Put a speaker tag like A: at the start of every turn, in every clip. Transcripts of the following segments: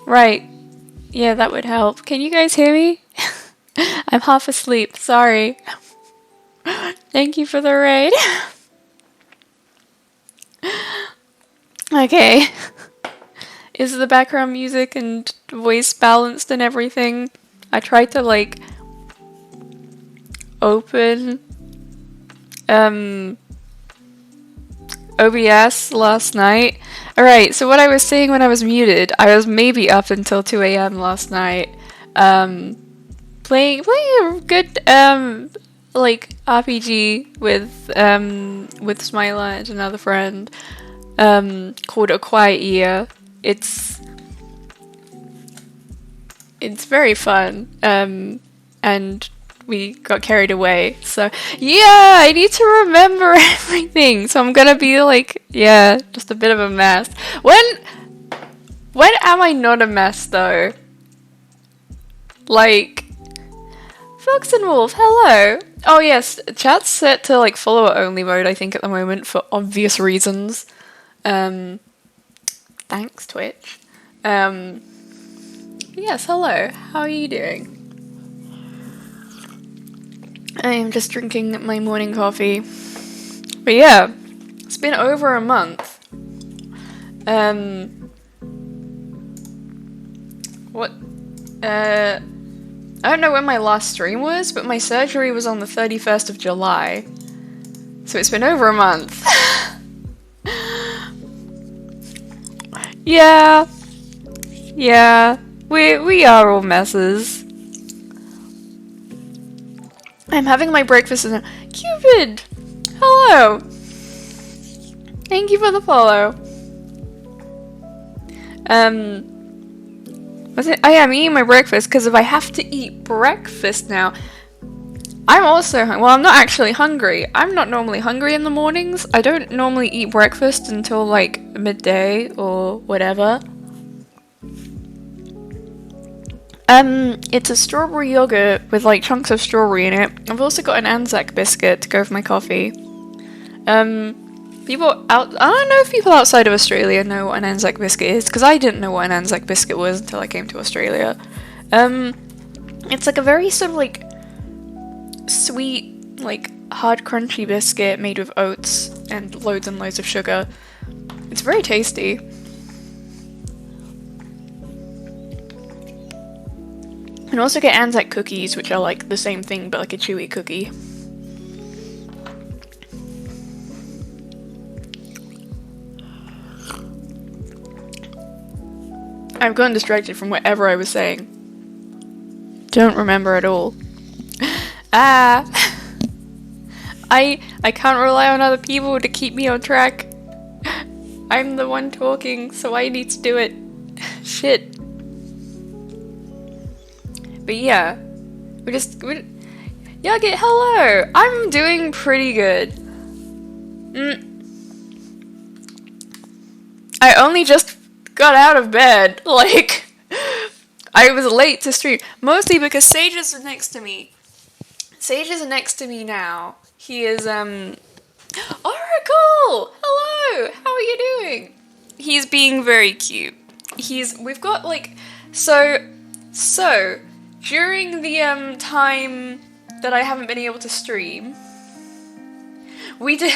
A: Right. Yeah, that would help. Can you guys hear me? I'm half asleep. Sorry. Thank you for the raid. Okay. Is the background music and voice balanced and everything? I tried to like open OBS last night. Alright, so what I was saying when I was muted, I was maybe up until 2 a.m. last night, playing a good like RPG with Smiler and another friend, called A Quiet Year. It's very fun, and we got carried away. So yeah, I need to remember everything. So I'm gonna be like, yeah, just a bit of a mess. When am I not a mess though? Like, Fox and Wolf, hello. Oh yes, chat's set to like follower only mode, I think, at the moment for obvious reasons. Thanks, Twitch. Yes, hello. How are you doing? I am just drinking my morning coffee. But yeah, it's been over a month. What? I don't know when my last stream was, but my surgery was on the 31st of July. So it's been over a month. Yeah. Yeah. We are all messes. I'm having my breakfast in Cupid! Hello! Thank you for the follow. I'm eating my breakfast because if I have to eat breakfast now, I'm also well, I'm not actually hungry. I'm not normally hungry in the mornings. I don't normally eat breakfast until like midday or whatever. It's a strawberry yogurt with like chunks of strawberry in it. I've also got an Anzac biscuit to go with my coffee. I don't know if people outside of Australia know what an Anzac biscuit is, because I didn't know what an Anzac biscuit was until I came to Australia. It's like a very sort of like sweet, like hard crunchy biscuit made with oats and loads of sugar. It's very tasty. You can also get Anzac cookies, which are like the same thing but like a chewy cookie. I've gotten distracted from whatever I was saying. Don't remember at all. I can't rely on other people to keep me on track. I'm the one talking, so I need to do it. Shit. But yeah, Yugget, hello! I'm doing pretty good. I only just got out of bed, like, I was late to stream, mostly because Sage is next to me. Sage is next to me now. He is, Oracle! Hello! How are you doing? He's being very cute. We've got, like, so, during the, time that I haven't been able to stream, we did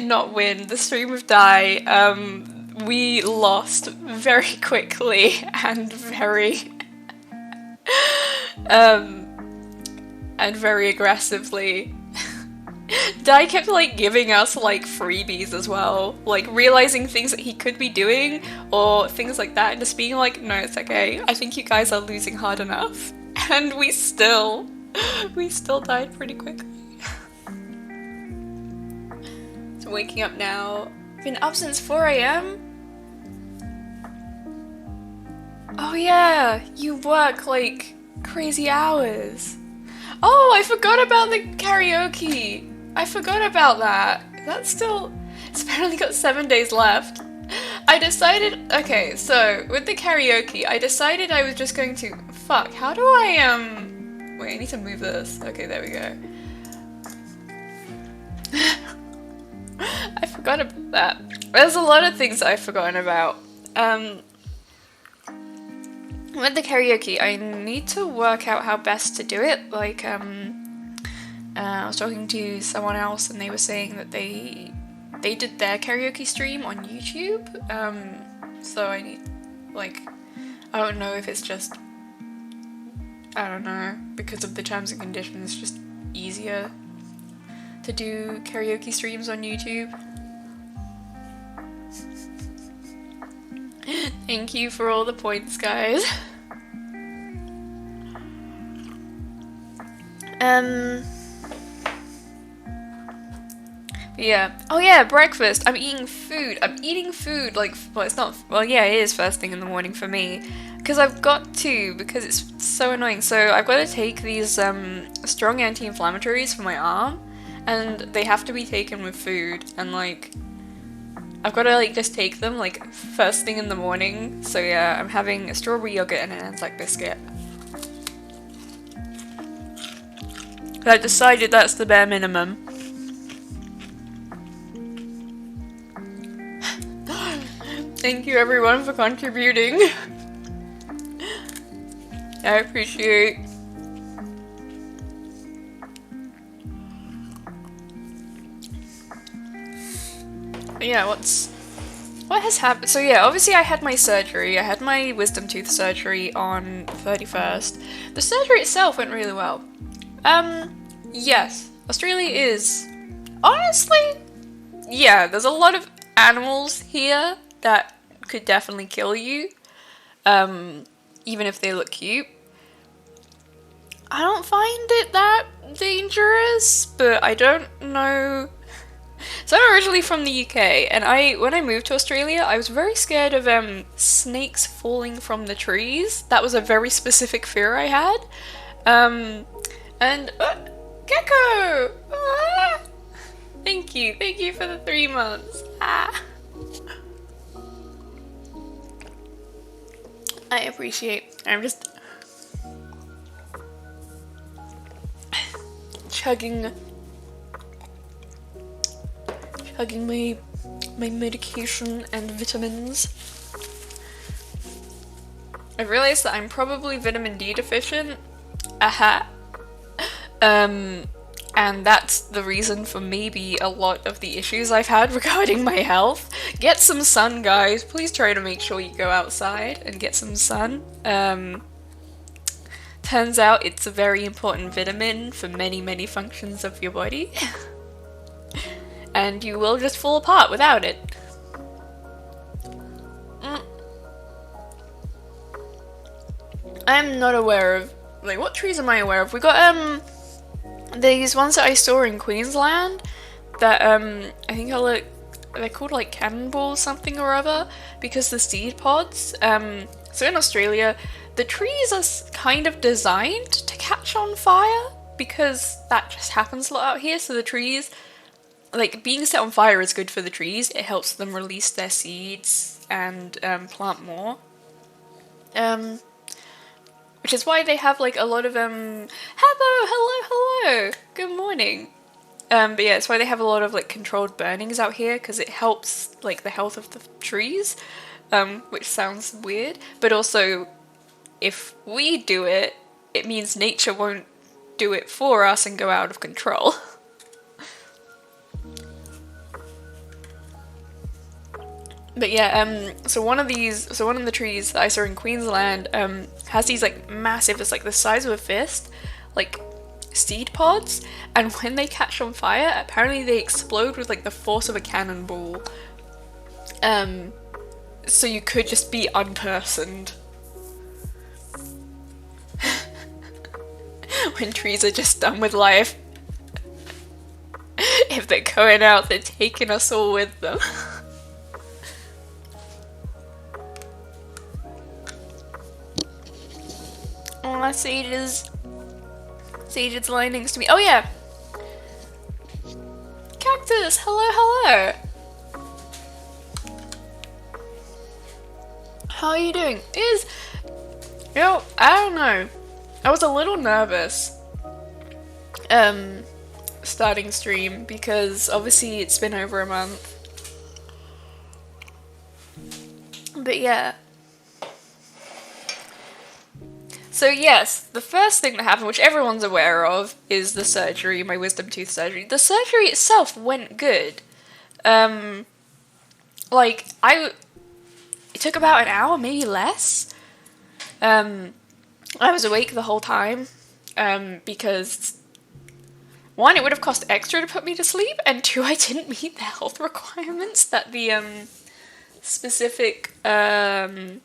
A: not win. The stream of Die, we lost very quickly and very aggressively. Die kept like giving us like freebies as well, like realizing things that he could be doing or things like that and just being like, no, it's okay, I think you guys are losing hard enough. And we still died pretty quickly. So waking up now. Been up since 4 a.m? Oh yeah, you work like crazy hours. Oh, I forgot about the karaoke. I forgot about that. It's apparently got 7 days left. I decided, okay, so with the karaoke, I decided I was just going to, how do I, wait, I need to move this. Okay, there we go. I forgot about that. There's a lot of things I've forgotten about. with the karaoke, I need to work out how best to do it. Like, I was talking to someone else, and they were saying that they did their karaoke stream on YouTube. So I need, like, I don't know if it's just, I don't know, because of the terms and conditions, it's just easier to do karaoke streams on YouTube. Thank you for all the points, guys. Yeah. Oh yeah, breakfast. I'm eating food. Like, well, it's not, well, yeah, it is first thing in the morning for me. Because I've got to, because it's so annoying. So I've got to take these strong anti-inflammatories for my arm, and they have to be taken with food, and like, I've got to like just take them like first thing in the morning. So yeah, I'm having a strawberry yogurt and an Anzac biscuit. I decided that's the bare minimum. Thank you everyone for contributing. I appreciate. But yeah, what has happened? So yeah, obviously I had my surgery. I had my wisdom tooth surgery on 31st. The surgery itself went really well. Yes, Australia is, honestly, yeah, there's a lot of animals here that could definitely kill you, even if they look cute. I don't find it that dangerous, but I don't know. So I'm originally from the UK, and when I moved to Australia, I was very scared of snakes falling from the trees. That was a very specific fear I had. And Gecko! Ah! Thank you for the 3 months. Ah. I appreciate. I'm just chugging my medication and vitamins. I realized that I'm probably vitamin D deficient. Aha. And that's the reason for maybe a lot of the issues I've had regarding my health. Get some sun, guys. Please try to make sure you go outside and get some sun. Turns out it's a very important vitamin for many, many functions of your body. And you will just fall apart without it. I'm not aware of, like, what trees am I aware of? We got, these ones that I saw in Queensland that, I think are like, they're called like cannonballs something or other, because the seed pods, so in Australia, the trees are kind of designed to catch on fire, because that just happens a lot out here, so the trees, like, being set on fire is good for the trees. It helps them release their seeds and plant more. Which is why they have like a lot of hello, good morning. But yeah, it's why they have a lot of like controlled burnings out here, because it helps like the health of the trees, which sounds weird. But also, if we do it, it means nature won't do it for us and go out of control. But yeah, so one of the trees that I saw in Queensland, has these like massive, it's like the size of a fist, like seed pods, and when they catch on fire, apparently they explode with like the force of a cannonball. So you could just be unpersoned. When trees are just done with life. If they're going out, they're taking us all with them. Oh, Sage's lying next to me. Oh yeah! Cactus! Hello! How are you doing? I don't know. I was a little nervous starting stream, because obviously it's been over a month. But yeah. So yes, the first thing that happened, which everyone's aware of, is the surgery, my wisdom tooth surgery. The surgery itself went good. Like, it took about an hour, maybe less. I was awake the whole time, because one, it would have cost extra to put me to sleep, and two, I didn't meet the health requirements that the, specific, anesthetologist?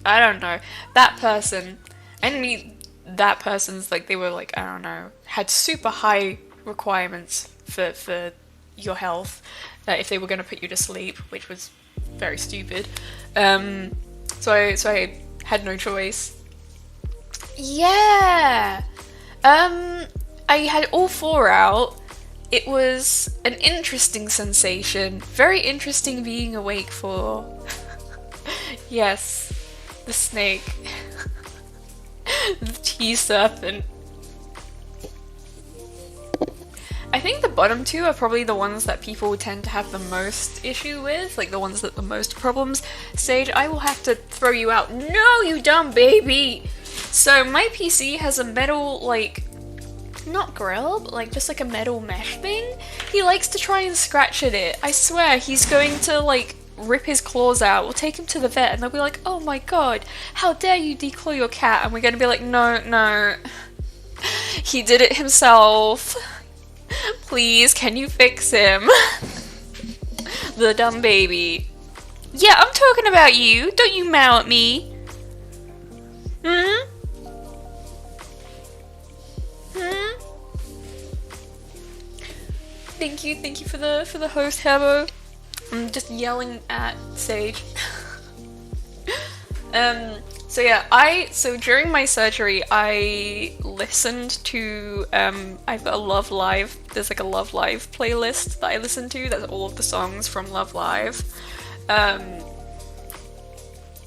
A: I don't know. That person, I didn't meet that person's, like, they were, like, I don't know, had super high requirements for your health, if they were going to put you to sleep, which was very stupid. So I had no choice. Yeah! I had all 4 out. It was an interesting sensation. Very interesting being awake for. Yes, the snake. The tea serpent. I think the bottom two are probably the ones that people tend to have the most issue with, like the ones that the most problems. Sage, I will have to throw you out. No, you dumb baby! So my PC has a metal, like, not grill, but like just like a metal mesh thing. He likes to try and scratch at it. I swear, he's going to like rip his claws out. We'll take him to the vet and they'll be like, oh my god, how dare you declaw your cat? And we're gonna be like, no. He did it himself. Please, can you fix him? The dumb baby. Yeah, I'm talking about you. Don't you mow at me. Thank you for the host, Hebo. I'm just yelling at Sage. So yeah, so during my surgery, I listened to, I've got a Love Live, there's like a Love Live playlist that I listen to, that's all of the songs from Love Live, and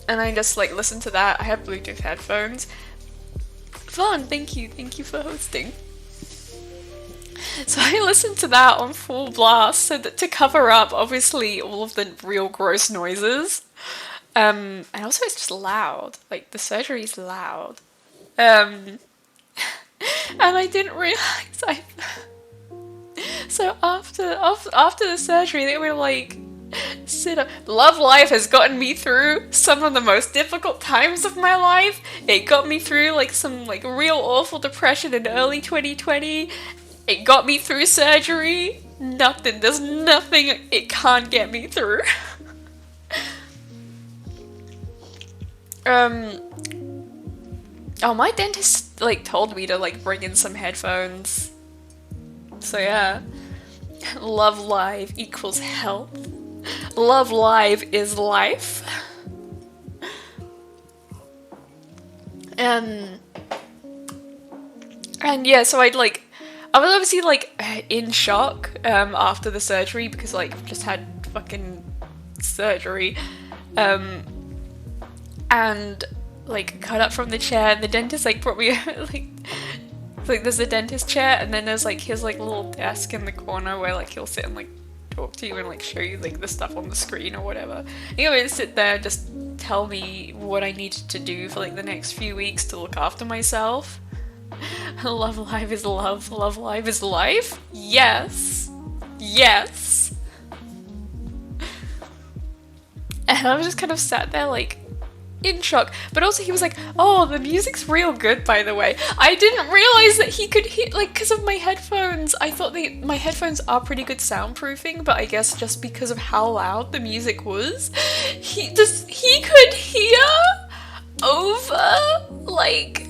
A: I just like listened to that. I have Bluetooth headphones. Fun, thank you for hosting. So I listened to that on full blast, so that to cover up, obviously, all of the real gross noises. And also it's just loud, like the surgery's loud. And I didn't realize so after the surgery they were like, sit up. Love Life has gotten me through some of the most difficult times of my life. It got me through like some like real awful depression in early 2020. It got me through surgery. There's nothing it can't get me through. Oh, my dentist, like, told me to, like, bring in some headphones. So, yeah. Love Live equals health. Love Live is life. And yeah, so I was obviously, like, in shock, after the surgery, because, like, I've just had fucking surgery. And like cut up from the chair, and the dentist like brought me like there's a dentist chair, and then there's like his like little desk in the corner where like he'll sit and like talk to you and like show you like the stuff on the screen or whatever. He would sit there and just tell me what I needed to do for like the next few weeks to look after myself. Love Life is love, Love Life is life. Yes. And I was just kind of sat there like in shock, but also he was like, oh, the music's real good, by the way. I didn't realize that he could hear, like, because of my headphones. I thought my headphones are pretty good soundproofing, but I guess just because of how loud the music was, he could hear over, like,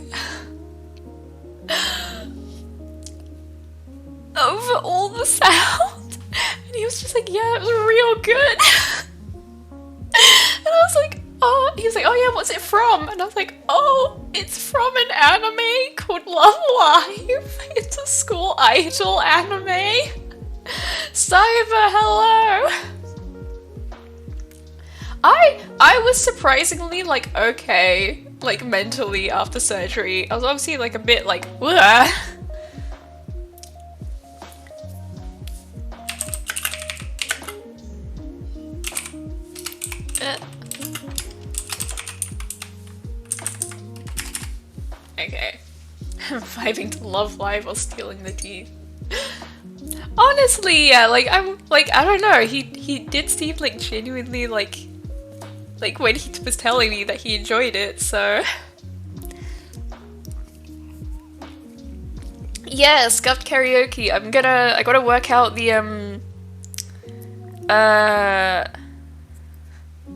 A: over all the sound. And he was just like, yeah, it was real good. And I was like, oh, he was like, oh yeah, what's it from? And I was like, oh, it's from an anime called Love Live. It's a school idol anime. Cyber, hello. I was surprisingly like okay, like mentally after surgery. I was obviously like a bit like, wah. Okay. Vibing to Love Live while stealing the teeth. Honestly, yeah, like, I'm, like, I don't know, he did seem, like, genuinely, like, when he was telling me that he enjoyed it, so... Yeah, scuffed karaoke. I gotta work out the,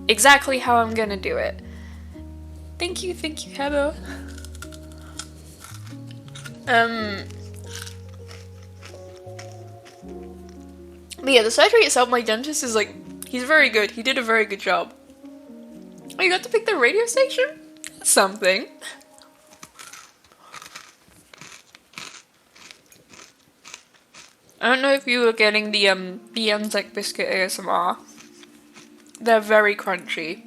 A: exactly how I'm gonna do it. Thank you, Hebo. But yeah, the surgery itself, my dentist is like, he's very good. He did a very good job. Oh, you got to pick the radio station? That's something. I don't know if you were getting the Anzac biscuit ASMR. They're very crunchy.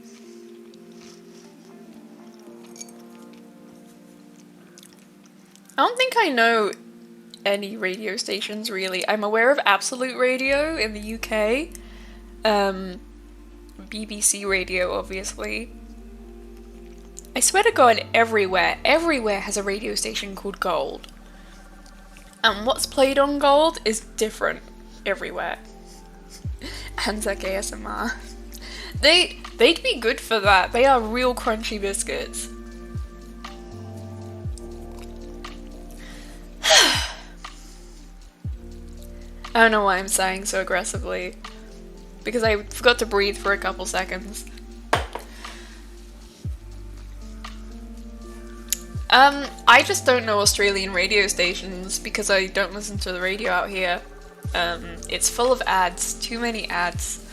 A: I don't think I know any radio stations really. I'm aware of Absolute Radio in the UK. BBC Radio, obviously. I swear to God, everywhere has a radio station called Gold. And what's played on Gold is different everywhere. Anzac ASMR. They'd be good for that. They are real crunchy biscuits. I don't know why I'm sighing so aggressively. Because I forgot to breathe for a couple seconds. I just don't know Australian radio stations because I don't listen to the radio out here. It's full of ads. Too many ads.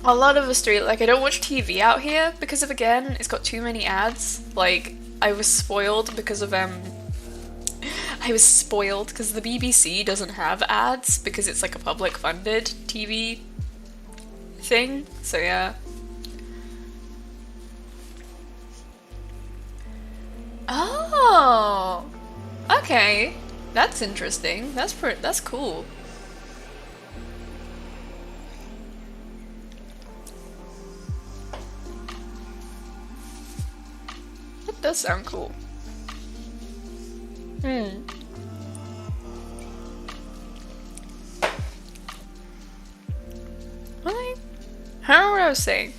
A: A lot of Australia, like, I don't watch TV out here because of, again, it's got too many ads. Like, I was spoiled because of, the BBC doesn't have ads because it's like a public funded TV thing, so yeah. Oh, okay, that's interesting. That's cool. That does sound cool. Really? I don't know what I was saying.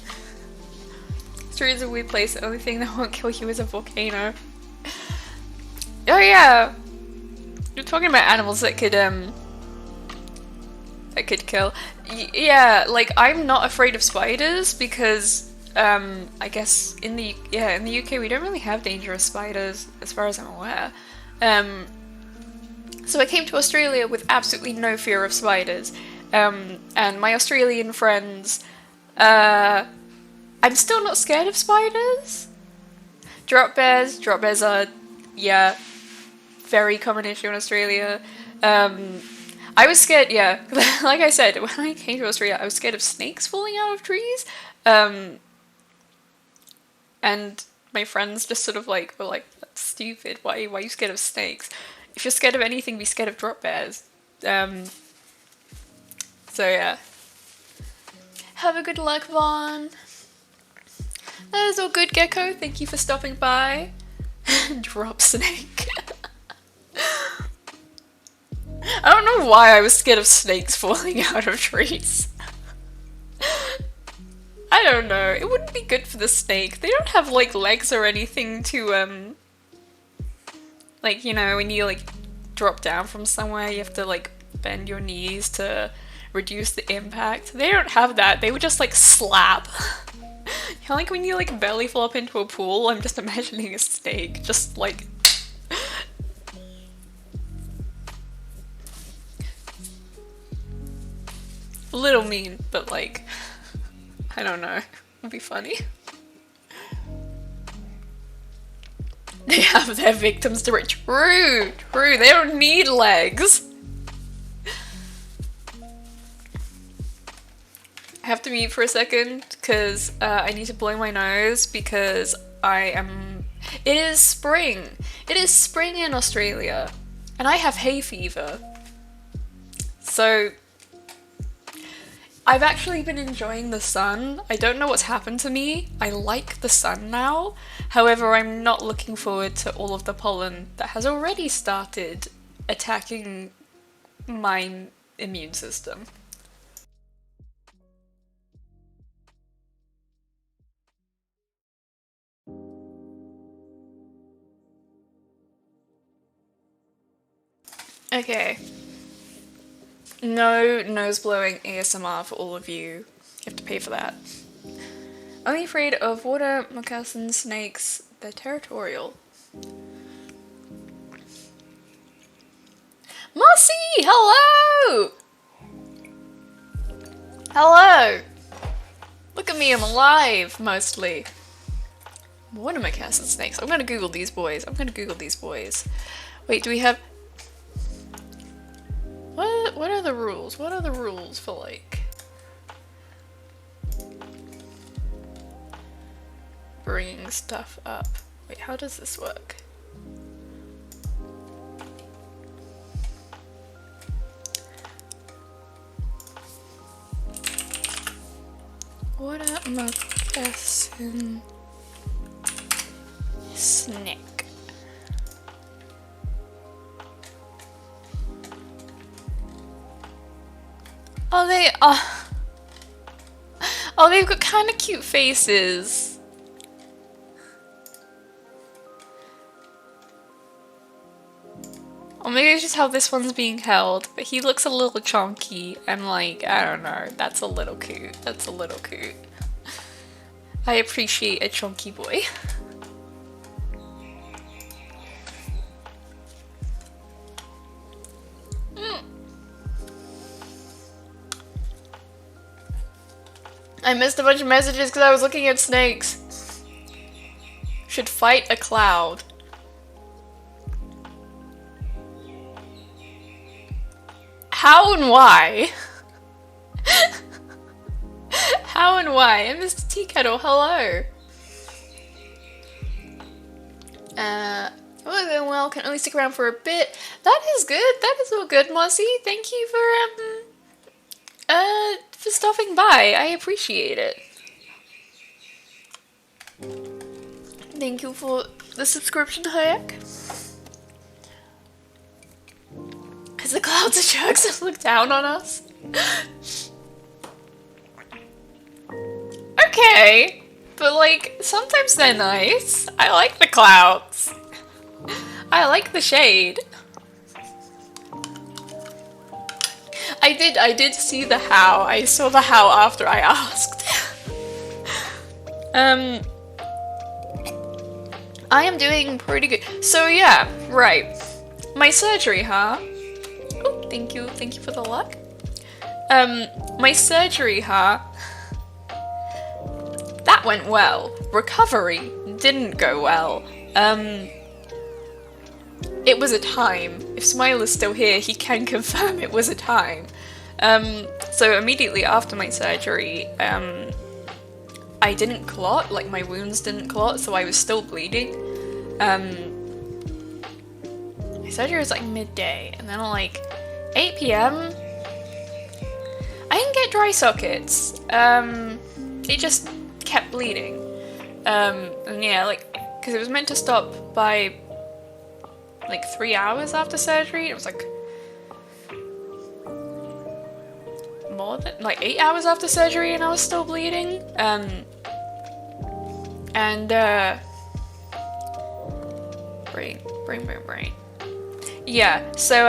A: Australia's a weird place. The only thing that won't kill you is a volcano. Oh yeah! You're talking about animals that could kill. Yeah, like, I'm not afraid of spiders because, I guess in the UK we don't really have dangerous spiders as far as I'm aware. So I came to Australia with absolutely no fear of spiders. And my Australian friends, I'm still not scared of spiders. Drop bears are, yeah, very common issue in Australia. I was scared, yeah, like I said, when I came to Australia, I was scared of snakes falling out of trees. And my friends just sort of like, were like, that's stupid, why are you scared of snakes? If you're scared of anything, be scared of drop bears. So yeah. Have a good luck, Vaughn. That is all good, Gecko. Thank you for stopping by. Drop snake. I don't know why I was scared of snakes falling out of trees. I don't know. It wouldn't be good for the snake. They don't have, like, legs or anything to, like, you know, when you, like, drop down from somewhere, you have to, like, bend your knees to reduce the impact. They don't have that. They would just, like, slap. You know, like when you, like, belly flop into a pool, I'm just imagining a snake just, like... a little mean, but, like, I don't know. It'd be funny. They have their victims to reach. True, they don't need legs. I have to mute for a second because I need to blow my nose because it is spring. It is spring in Australia and I have hay fever. So I've actually been enjoying the sun. I don't know what's happened to me. I like the sun now. However, I'm not looking forward to all of the pollen that has already started attacking my immune system. Okay. No nose blowing ASMR for all of you. You have to pay for that. Only afraid of water moccasin snakes. They're territorial. Mossy! Hello! Hello! Look at me, I'm alive, mostly. Water moccasin snakes. I'm gonna Google these boys. Wait, do we have... What are the rules? What are the rules for, like... bringing stuff up? Wait, how does this work? Water moccasin snake. Oh, they are. Oh, they've got kind of cute faces. Or maybe it's just how this one's being held, but he looks a little chunky and like, I don't know, that's a little cute. That's a little cute. I appreciate a chunky boy. I missed a bunch of messages because I was looking at snakes. Should fight a cloud. How and why? How and why? And Mr. Tea Kettle, hello. Well, going well, can only stick around for a bit. That is good, that is all good, Mossy. Thank you for stopping by. I appreciate it. Thank you for the subscription, Hayek. Because the clouds of sharks have looked down on us. Okay, but like, sometimes they're nice. I like the clouds. I like the shade. I did see the how. I saw the how after I asked. I am doing pretty good. So yeah, right. My surgery, huh? Oh, thank you for the luck. My surgery, huh? That went well. Recovery didn't go well. It was a time. If Smile is still here, he can confirm it was a time. So immediately after my surgery, I didn't clot, like my wounds didn't clot, so I was still bleeding. My surgery was like midday, and then at like 8 PM, I didn't get dry sockets. It just kept bleeding. And yeah, like, because it was meant to stop by like 3 hours after surgery. It was like more than like 8 hours after surgery, and I was still bleeding. Brain. Yeah, so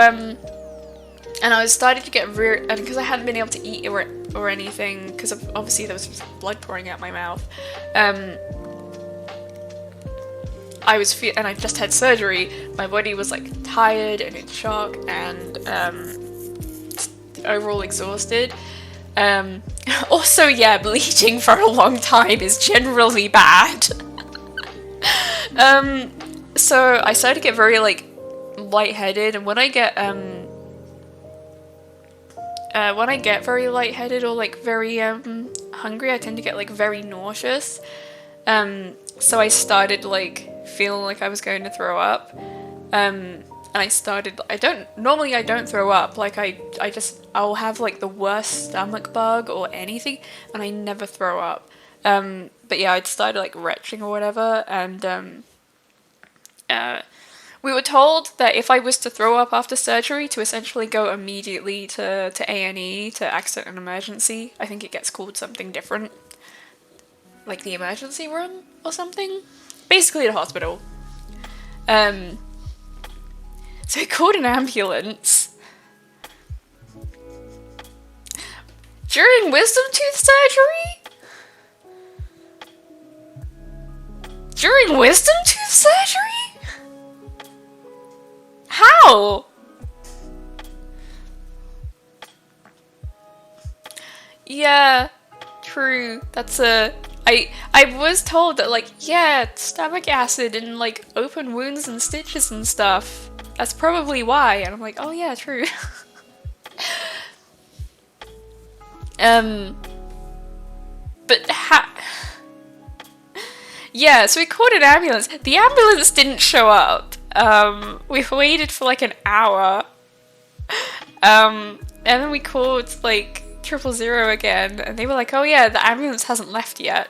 A: and I was starting to get real, and because I hadn't been able to eat or anything, because obviously there was blood pouring out my mouth. I was and I just had surgery. My body was like tired and in shock and overall exhausted. Also, yeah, bleeding for a long time is generally bad. So I started to get very like lightheaded, and when I get very lightheaded or like very hungry, I tend to get like very nauseous. So I started like feeling like I was going to throw up. And I don't throw up, like I'll have like the worst stomach bug or anything, and I never throw up. But yeah, I'd started like retching or whatever, and uh, we were told that if I was to throw up after surgery, to essentially go immediately to A&E, to accident and emergency. I think it gets called something different, like the emergency room or something. Basically, the hospital. Um, so I called an ambulance. During wisdom tooth surgery? During wisdom tooth surgery? How? Yeah, true. That's I was told that, like, yeah, stomach acid and like open wounds and stitches and stuff. That's probably why. And I'm like, oh yeah, true. um but yeah, so we called an ambulance. The ambulance didn't show up. We waited for like an hour. And then we called like 000 again, and they were like, oh yeah, the ambulance hasn't left yet.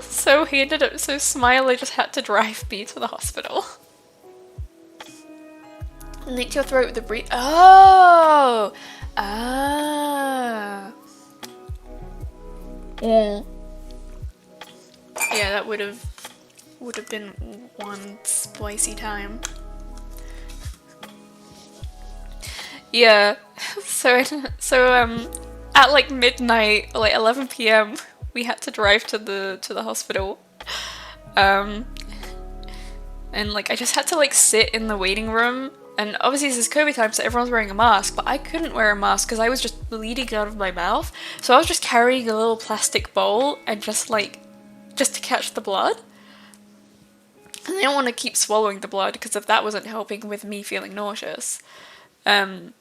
A: So he ended up, so Smiley just had to drive me to the hospital. Linked your throat with the breathe. Oh! Ah. Mm. Yeah, that would have been one spicy time. Yeah, so at like midnight, like 11 p.m, we had to drive to the hospital, and like I just had to like sit in the waiting room, and obviously this is COVID time, so everyone's wearing a mask, but I couldn't wear a mask because I was just bleeding out of my mouth, so I was just carrying a little plastic bowl and just to catch the blood. And I don't want to keep swallowing the blood because if that wasn't helping with me feeling nauseous. And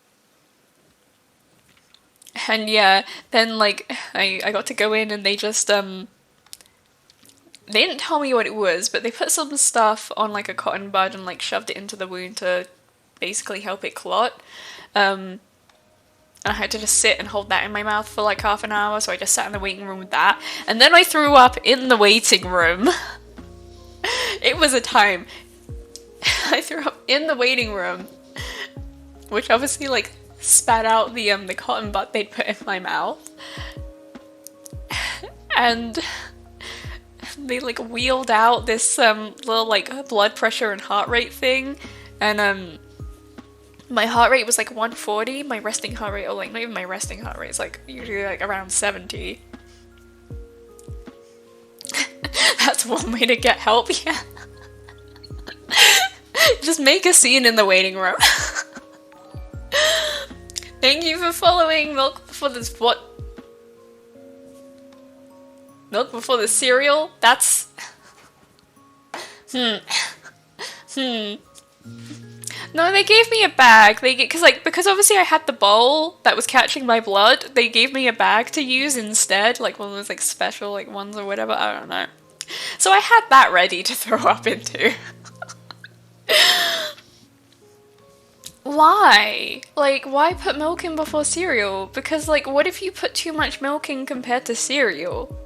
A: yeah, then like I got to go in and they just they didn't tell me what it was, but they put some stuff on like a cotton bud and like shoved it into the wound to basically help it clot. And I had to just sit and hold that in my mouth for like half an hour, so I just sat in the waiting room with that. And then I threw up in the waiting room. It was a time. I threw up in the waiting room, which obviously like spat out the cotton bud they'd put in my mouth. And they like wheeled out this little like blood pressure and heart rate thing, and my heart rate was like 140, my resting heart rate, or like not even my resting heart rate, it's like usually like around 70. That's one way to get help, yeah. Just make a scene in the waiting room. Thank you for following Milk Before this. What? Milk Before the cereal? That's... No, they gave me a bag. Because obviously I had the bowl that was catching my blood, they gave me a bag to use instead, like one of those like special like ones or whatever, I don't know. So I had that ready to throw up into. Why? Like, why put milk in before cereal? Because, like, what if you put too much milk in compared to cereal?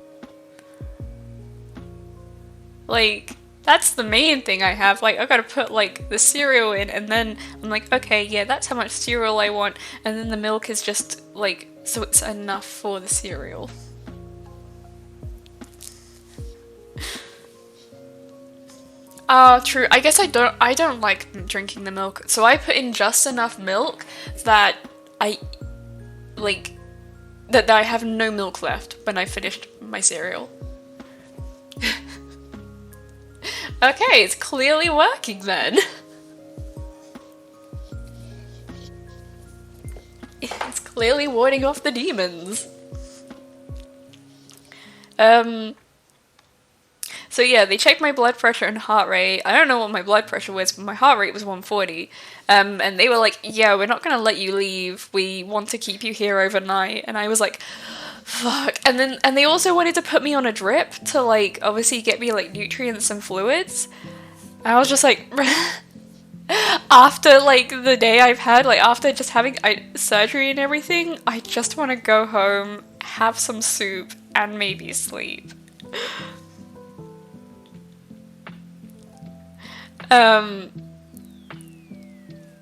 A: Like, that's the main thing I have. Like, I gotta put, like, the cereal in, and then I'm like, okay, yeah, that's how much cereal I want, and then the milk is just, like, so it's enough for the cereal. True. I guess I don't like drinking the milk, so I put in just enough milk that that I have no milk left when I finished my cereal. Okay, it's clearly working then. It's clearly warding off the demons. So yeah, they checked my blood pressure and heart rate. I don't know what my blood pressure was, but my heart rate was 140. And they were like, yeah, we're not gonna let you leave. We want to keep you here overnight. And I was like, fuck. And they also wanted to put me on a drip to like, obviously get me like nutrients and fluids. And I was just like, after like the day I've had, like after just having surgery and everything, I just want to go home, have some soup, and maybe sleep.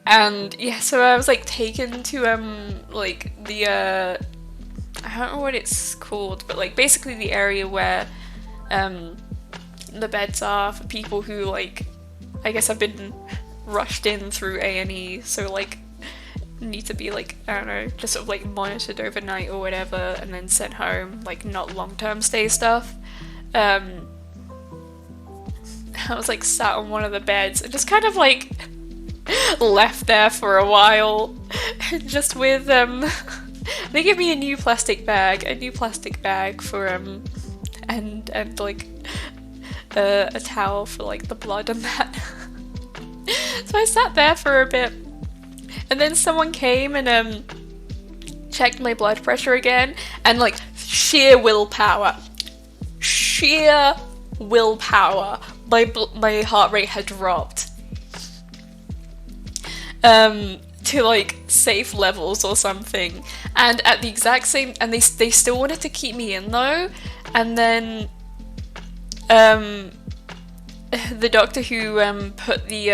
A: And yeah, so I was like taken to like the I don't know what it's called, but like basically the area where the beds are for people who like I guess have been rushed in through A&E, so like need to be like, I don't know, just sort of like monitored overnight or whatever and then sent home, like not long-term stay stuff. I was like sat on one of the beds and just kind of like left there for a while just with they give me a new plastic bag for and like a towel for like the blood and that. So I sat there for a bit and then someone came and checked my blood pressure again, and like sheer willpower, my heart rate had dropped to like safe levels or something, and at the exact same, and they still wanted to keep me in though, and then the doctor who put the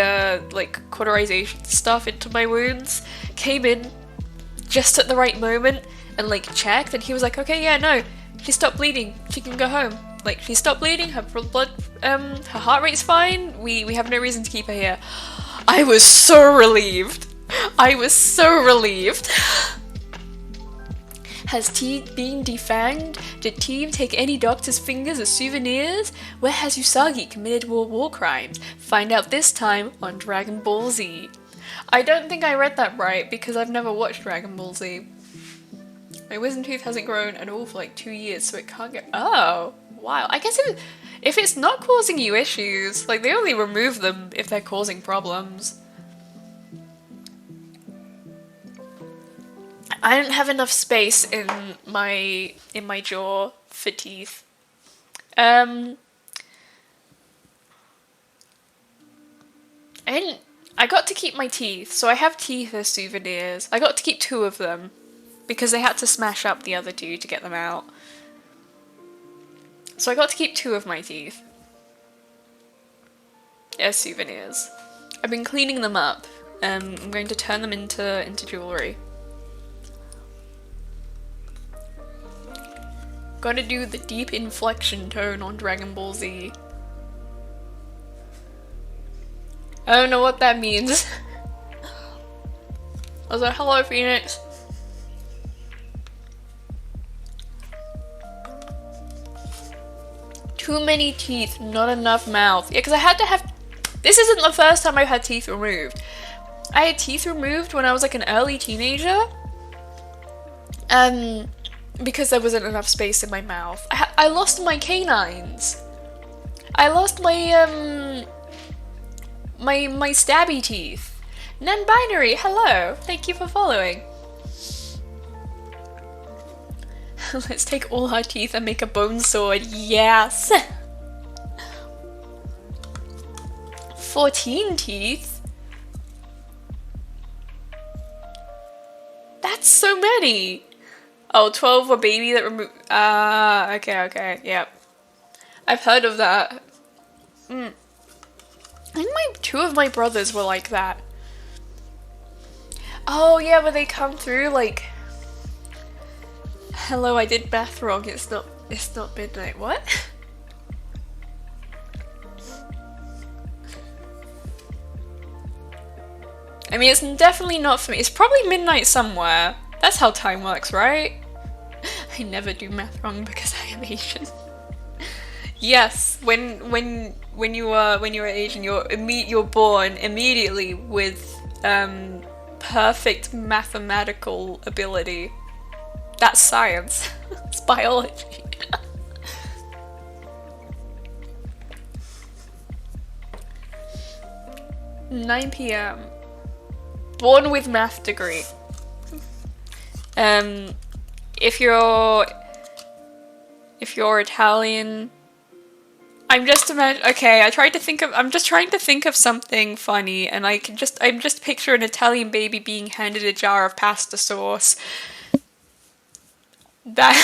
A: like cauterization stuff into my wounds came in just at the right moment and like checked, and he was like, okay, yeah, no, she stopped bleeding, she can go home. Like, she stopped bleeding, her blood, her heart rate's fine, we have no reason to keep her here. I was so relieved. Has teeth been defanged? Did team take any doctor's fingers as souvenirs? Where has Usagi committed war crimes? Find out this time on Dragon Ball Z. I don't think I read that right because I've never watched Dragon Ball Z. My wisdom tooth hasn't grown at all for like 2 years, so it can't get. Oh, wow. I guess if it's not causing you issues, like they only remove them if they're causing problems. I don't have enough space in my jaw for teeth. I got to keep my teeth, so I have teeth as souvenirs. I got to keep 2 of them because they had to smash up the other 2 to get them out. So I got to keep 2 of my teeth as souvenirs. I've been cleaning them up. I'm going to turn them into jewelry. Gotta do the deep inflection tone on Dragon Ball Z. I don't know what that means. I was like, hello, Phoenix. Too many teeth, not enough mouth. Yeah, because I had to have... This isn't the first time I've had teeth removed. I had teeth removed when I was like an early teenager. Because there wasn't enough space in my mouth. I lost my canines. I lost my my stabby teeth. Non-binary, hello. Thank you for following. Let's take all our teeth and make a bone sword. Yes. 14 teeth? That's so many. Oh, 12 a baby that removed. Okay, yep. I've heard of that. I think 2 of my brothers were like that. Oh yeah, where they come through like, hello, I did math wrong. It's not midnight. What? I mean, it's definitely not for me. It's probably midnight somewhere. That's how time works, right? I never do math wrong because I am Asian. Yes, when you are Asian, you're born immediately with perfect mathematical ability. That's science. It's biology. 9 p.m. Born with math degree. If you're Italian, I'm just trying to think of something funny, and I'm just picture an Italian baby being handed a jar of pasta sauce. That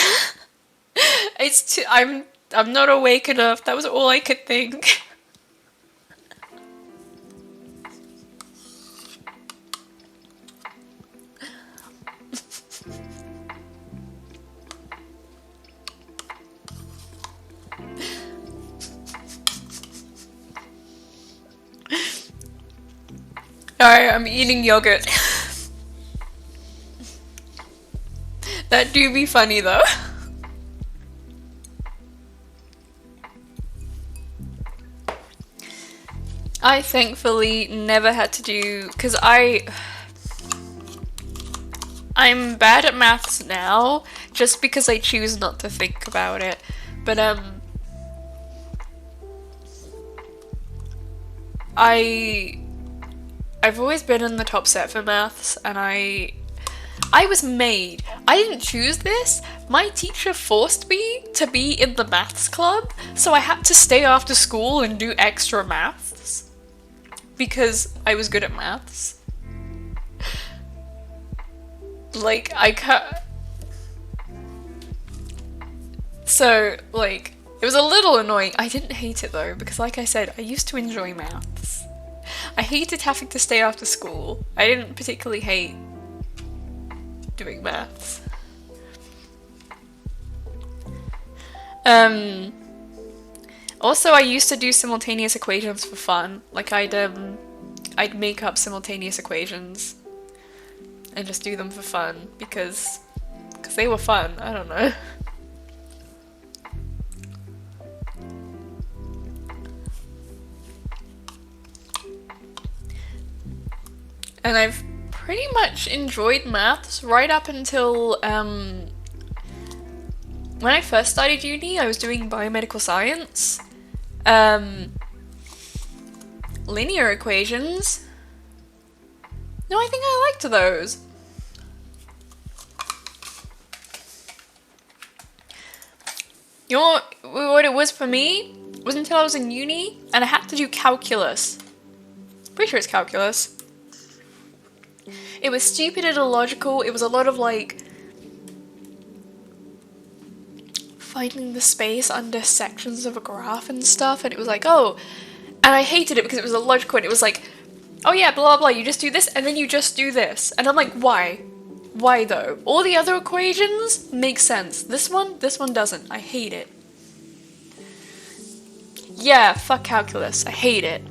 A: It's too, I'm not awake enough. That was all I could think. Alright, I'm eating yogurt. That do be funny though. I thankfully never had to do, because I'm bad at maths now, just because I choose not to think about it. But I've always been in the top set for maths, and I was made. I didn't choose this. My teacher forced me to be in the maths club, so I had to stay after school and do extra maths because I was good at maths. Like, I can't. So, like, it was a little annoying. I didn't hate it though, because like I said, I used to enjoy maths. I hated having to stay after school. I didn't particularly hate doing maths. Also, I used to do simultaneous equations for fun. Like, I'd make up simultaneous equations and just do them for fun because they were fun. I don't know. And I've pretty much enjoyed maths right up until when I first started uni. I was doing biomedical science. Linear equations. No, I think I liked those. You know what it was for me? It was until I was in uni and I had to do calculus. Pretty sure it's calculus. It was stupid and illogical. It was a lot of like finding the space under sections of a graph and stuff, and it was like, oh, and I hated it because it was illogical and it was like, oh yeah, blah blah blah, you just do this and then you just do this. And I'm like, why? Why though? All the other equations make sense. This one doesn't. I hate it. Yeah, fuck calculus. I hate it.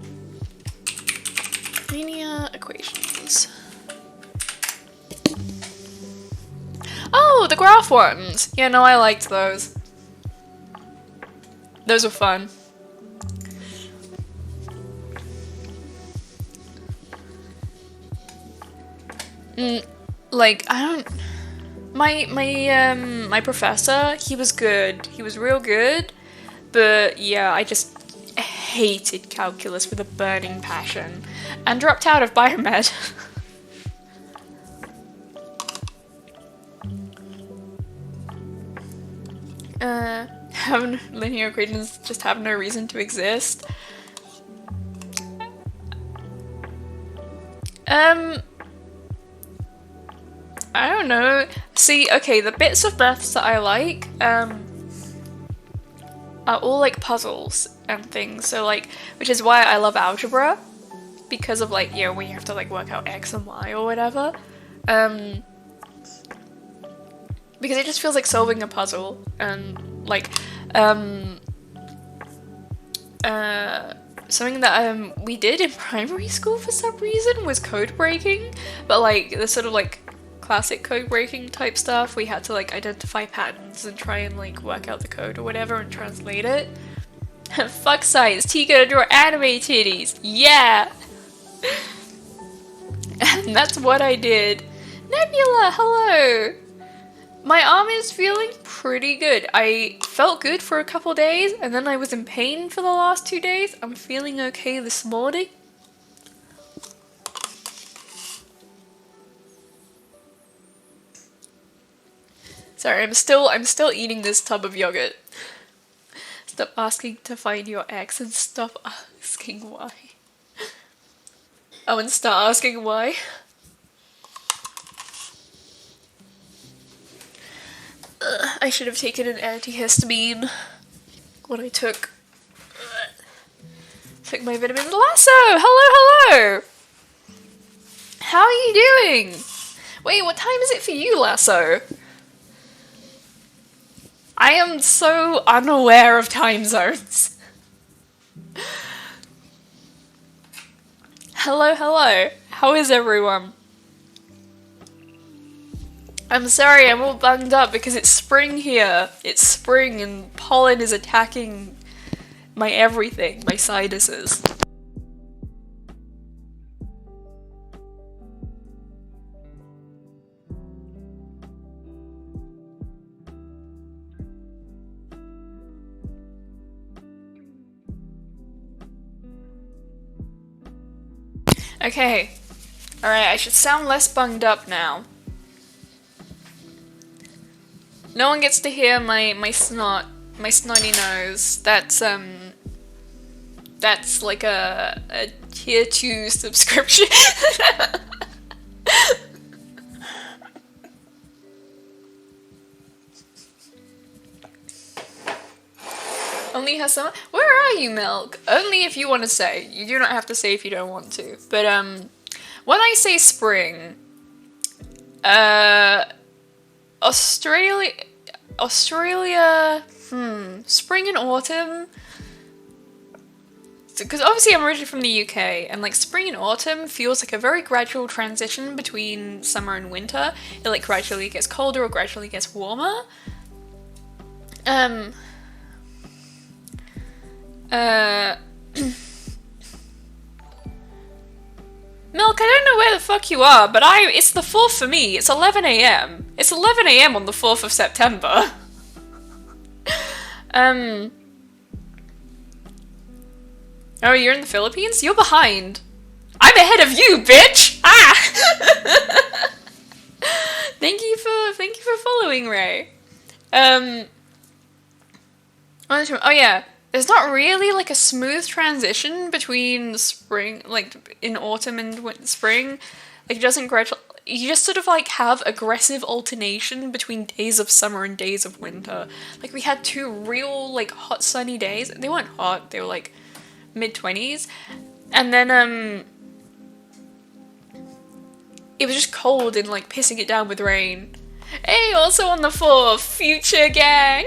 A: Linear equations. Oh, the graph ones! Yeah, no, I liked those. Those were fun. Like, I don't... My professor, he was good. He was real good. But, yeah, I just hated calculus with a burning passion. And dropped out of biomed. Linear equations just have no reason to exist. I don't know. See, okay, the bits of maths that I like, are all like puzzles and things. So like, which is why I love algebra, because of like, you know, when you have to like work out X and Y or whatever. Because it just feels like solving a puzzle, and like, something that we did in primary school for some reason was code breaking, but like the sort of like classic code breaking type stuff, we had to like identify patterns and try and like work out the code or whatever and translate it. Fuck science, T gonna draw anime titties, yeah! And that's what I did. Nebula, hello! My arm is feeling pretty good. I felt good for a couple days, and then I was in pain for the last 2 days. I'm feeling okay this morning. Sorry, I'm still eating this tub of yogurt. Stop asking to find your ex and stop asking why. Oh, and start asking why. I I should have taken an antihistamine when I took my vitamin. Lasso! Hello! How are you doing? Wait, what time is it for you, Lasso? I am so unaware of time zones. Hello. How is everyone? I'm sorry, I'm all bunged up because it's spring here. It's spring and pollen is attacking my everything, my sinuses. Okay. Alright, I should sound less bunged up now. No one gets to hear my snotty nose. That's like a tier 2 subscription. Only has some. Where are you, Milk? Only if you want to say. You do not have to say if you don't want to. But when I say spring, Australia, spring and autumn. Because obviously I'm originally from the UK, and like spring and autumn feels like a very gradual transition between summer and winter. It like gradually gets colder or gradually gets warmer. Milk, I don't know where the fuck you are, but it's the 4th for me. It's 11 AM. It's 11 AM on the 4th of September. Oh, you're in the Philippines? You're behind. I'm ahead of you, bitch! Ah! Thank you for following, Ray. Oh yeah. There's not really like a smooth transition between spring, like in autumn and spring. Like it doesn't gradually. You just sort of like have aggressive alternation between days of summer and days of winter. Like we had 2 real like hot sunny days. They weren't hot. They were like mid-20s, and then it was just cold and like pissing it down with rain. Hey, also on the 4th, future gang.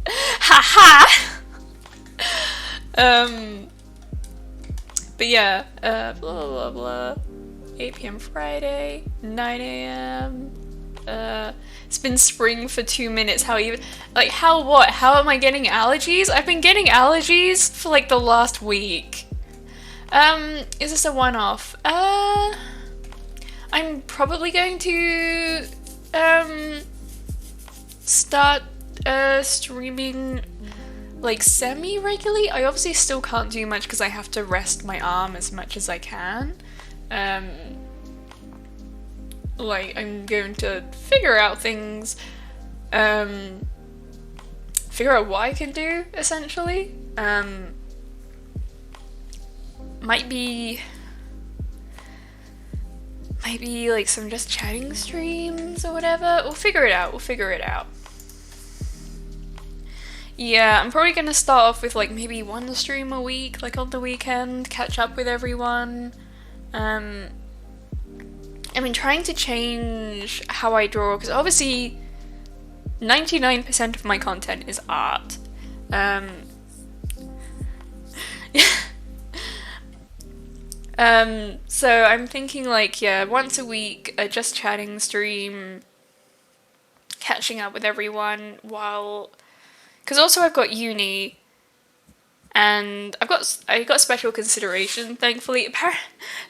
A: Haha. But yeah, blah blah blah. 8 PM Friday, 9 AM. It's been spring for 2 minutes. How even? Like how what? How am I getting allergies? I've been getting allergies for like the last week. Is this a one-off? I'm probably going to start streaming like semi-regularly. I obviously still can't do much because I have to rest my arm as much as I can. Like I'm going to figure out things, figure out what I can do essentially. Might be like some just chatting streams or whatever. We'll figure it out. Yeah, I'm probably gonna start off with like maybe 1 stream a week, like on the weekend, catch up with everyone. I've been trying to change how I draw, because obviously 99% of my content is art. So I'm thinking like, yeah, once a week, a just chatting stream, catching up with everyone while... Because also I've got uni, and I got special consideration, thankfully.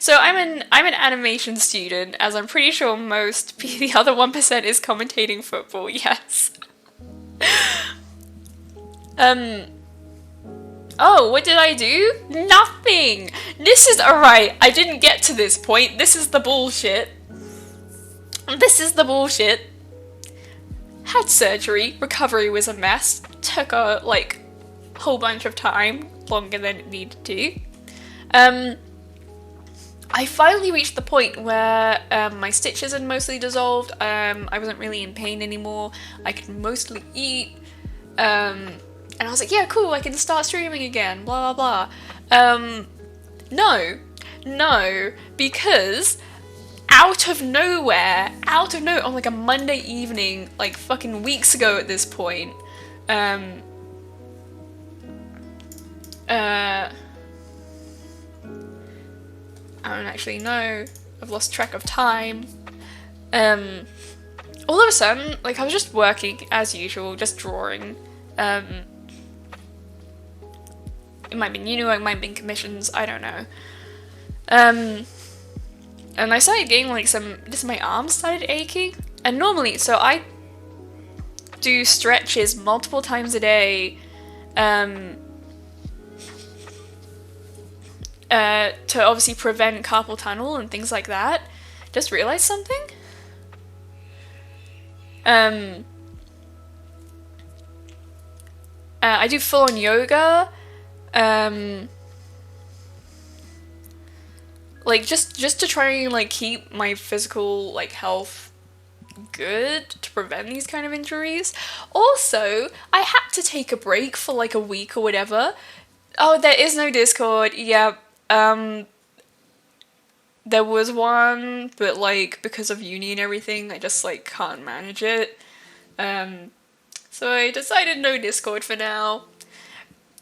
A: So I'm an animation student, as I'm pretty sure most the other 1% is commentating football. Yes. Oh, what did I do? Nothing. This is alright. I didn't get to this point. This is the bullshit. Had surgery. Recovery was a mess. Took a whole bunch of time, longer than it needed to. I finally reached the point where my stitches had mostly dissolved. I wasn't really in pain anymore. I could mostly eat. And I was like, yeah, cool, I can start streaming again, blah, blah, blah. No, because out of nowhere, on like a Monday evening, like fucking weeks ago at this point, I don't actually know. I've lost track of time. All of a sudden, like, I was just working as usual, just drawing. It might be new, it might be commissions, I don't know. And I started getting like just my arms started aching. And normally, so I do stretches multiple times a day. To obviously prevent carpal tunnel and things like that. Just realized something. I do full-on yoga. Like just to try and like keep my physical like health good to prevent these kind of injuries. Also, I had to take a break for like a week or whatever. Oh, there is no Discord. Yeah. There was one, but like because of uni and everything, I just like can't manage it. So I decided no Discord for now.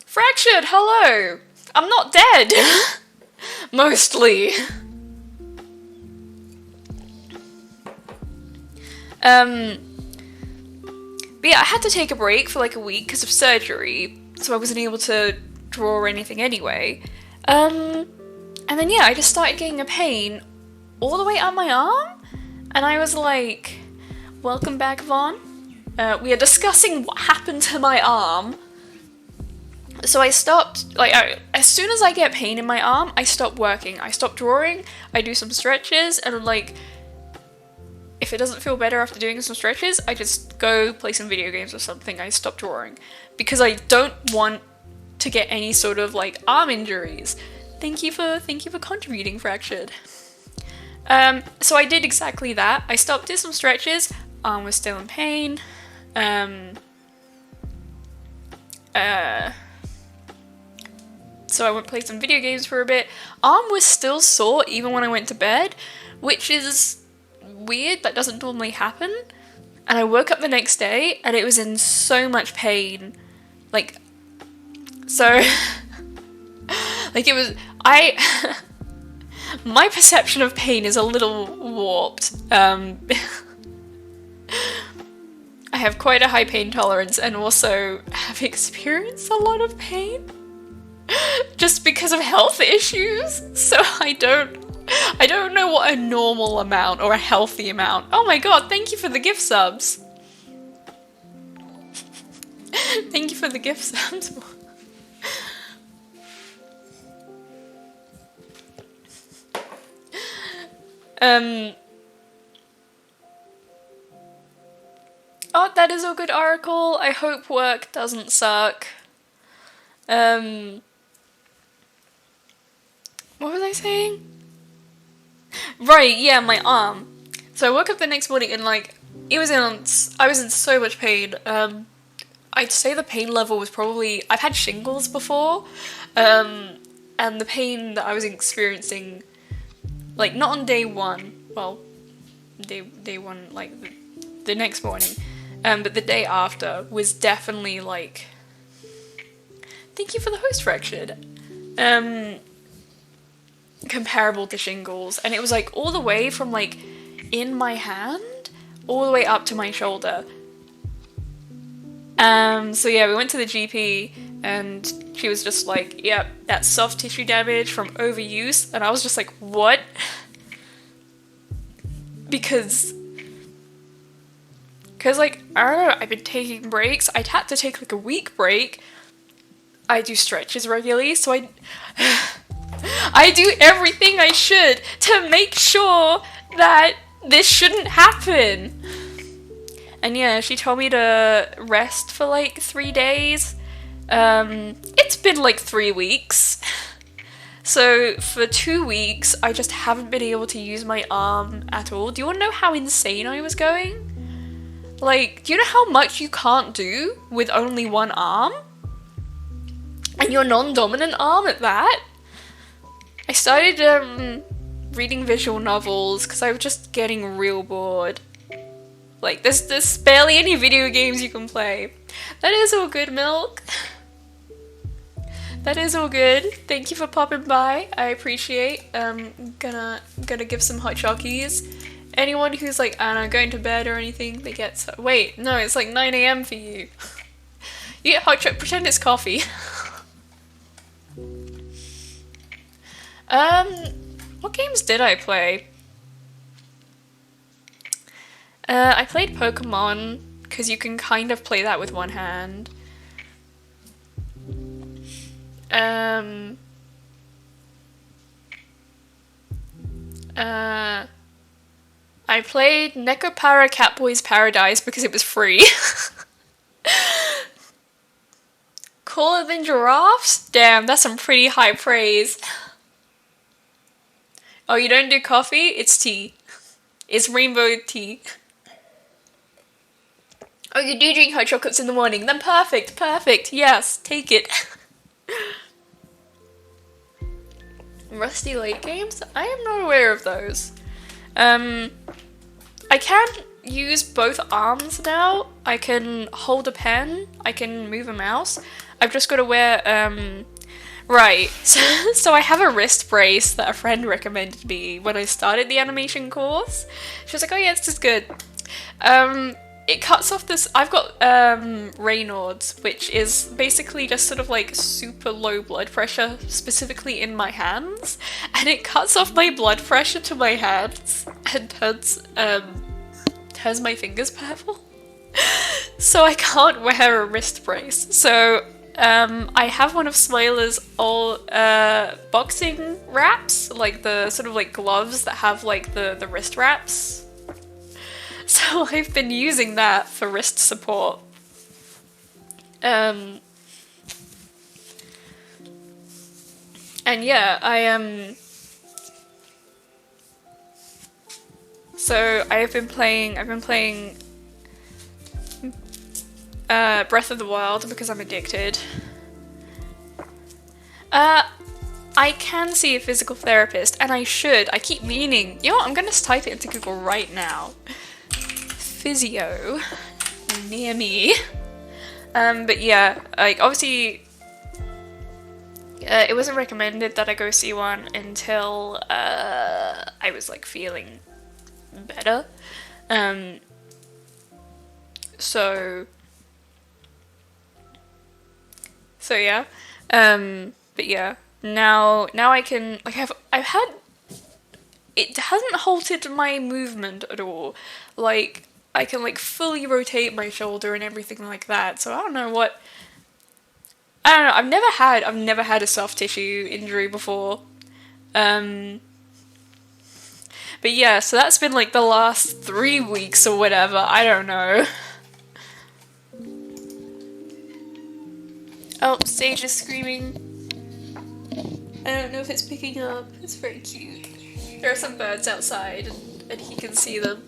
A: Fractured, hello! I'm not dead! Mostly. But yeah, I had to take a break for like a week because of surgery, so I wasn't able to draw or anything anyway. And then yeah, I just started getting a pain all the way up my arm, and I was like, welcome back, Vaughn. We are discussing what happened to my arm. So I stopped, like, as soon as I get pain in my arm, I stop working. I stop drawing, I do some stretches, and like, if it doesn't feel better after doing some stretches, I just go play some video games or something. I stop drawing. Because I don't want to get any sort of, like, arm injuries. Thank you for contributing, Fractured. So I did exactly that. I stopped, did some stretches, arm was still in pain. So I went play some video games for a bit. Arm was still sore even when I went to bed, which is weird, that doesn't normally happen. And I woke up the next day and it was in so much pain. Like, so, like it was, my perception of pain is a little warped. I have quite a high pain tolerance and also have experienced a lot of pain just because of health issues. So I don't know what a normal amount or a healthy amount. Oh my god, thank you for the gift subs. Thank you for the gift subs. Oh, that is a good oracle. I hope work doesn't suck. What was I saying? Right, yeah, my arm. So I woke up the next morning and like, I was in so much pain. I'd say the pain level was probably, I've had shingles before, and the pain that I was experiencing, like not on day one, well, day one, like the next morning, but the day after was definitely like, thank you for the host, Fractured, comparable to shingles, and it was like all the way from like in my hand all the way up to my shoulder. So yeah, we went to the GP and she was just like, yep, that's soft tissue damage from overuse, and I was just like, what? Because like, I don't know, I've been taking breaks. I'd had to take like a week break. I do stretches regularly, so I do everything I should to make sure that this shouldn't happen. And yeah, she told me to rest for like 3 days. It's been like 3 weeks. So for 2 weeks, I just haven't been able to use my arm at all. Do you want to know how insane I was going? Like, do you know how much you can't do with only one arm? And your non-dominant arm at that? I started reading visual novels because I was just getting real bored. Like, there's barely any video games you can play. That is all good, Milk. That is all good. Thank you for popping by. I appreciate. Gonna give some hot chockies. Anyone who's like, I don't know, going to bed or anything, they get so. Wait, no, it's like 9 AM for you. You get hot choc. Pretend it's coffee. What games did I play? I played Pokemon because you can kind of play that with one hand. I played Nekopara Catboy's Paradise because it was free. Cooler than giraffes? Damn, that's some pretty high praise. Oh, you don't do coffee? It's tea. It's rainbow tea. Oh, you do drink hot chocolates in the morning? Then perfect, perfect. Yes, take it. Rusty late games? I am not aware of those. I can use both arms now. I can hold a pen. I can move a mouse. I've just got to wear, right. So I have a wrist brace that a friend recommended me when I started the animation course. She was like, oh yeah, this is good. It cuts off this. I've got Raynaud's, which is basically just sort of like super low blood pressure, specifically in my hands, and it cuts off my blood pressure to my hands and turns my fingers purple. So I can't wear a wrist brace. So I have one of Smiler's old boxing wraps, like the sort of like gloves that have like the wrist wraps. So I've been using that for wrist support. And yeah, so I've been playing Breath of the Wild because I'm addicted. I can see a physical therapist, and I should. I keep meaning. You know what? I'm gonna just type it into Google right now. Physio near me. But yeah, like obviously it wasn't recommended that I go see one until I was like feeling better. So yeah. But yeah, now I can like I've had it hasn't halted my movement at all. Like I can like fully rotate my shoulder and everything like that. So I don't know. I've never had a soft tissue injury before. But yeah, so that's been like the last 3 weeks or whatever. I don't know. Oh, Sage is screaming. I don't know if it's picking up. It's very cute. There are some birds outside and he can see them.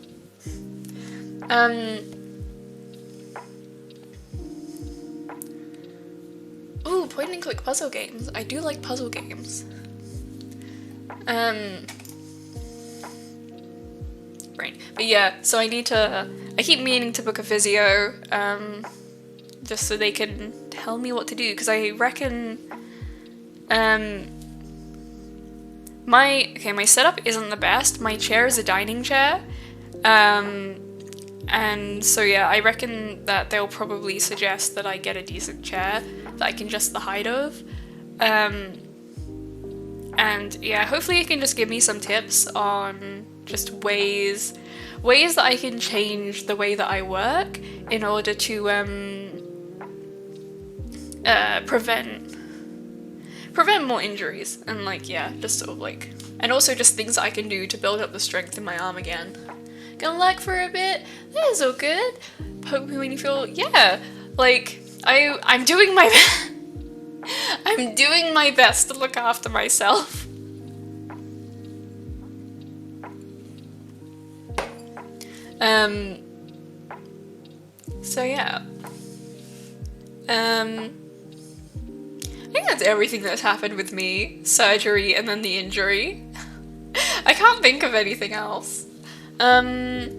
A: Ooh, point and click puzzle games. I do like puzzle games. Right. But yeah, so I keep meaning to book a physio, just so they can tell me what to do, because I reckon, my setup isn't the best. My chair is a dining chair, and so yeah, I reckon that they'll probably suggest that I get a decent chair that I can adjust the height of. And yeah, hopefully it can just give me some tips on just ways that I can change the way that I work in order to prevent more injuries, and like, yeah, just sort of like, and also just things that I can do to build up the strength in my arm again. Gonna lag for a bit. That is all good. Poke me when you feel, yeah, like I'm doing my I'm doing my best to look after myself. So yeah. I think that's everything that's happened with me. Surgery and then the injury. I can't think of anything else. But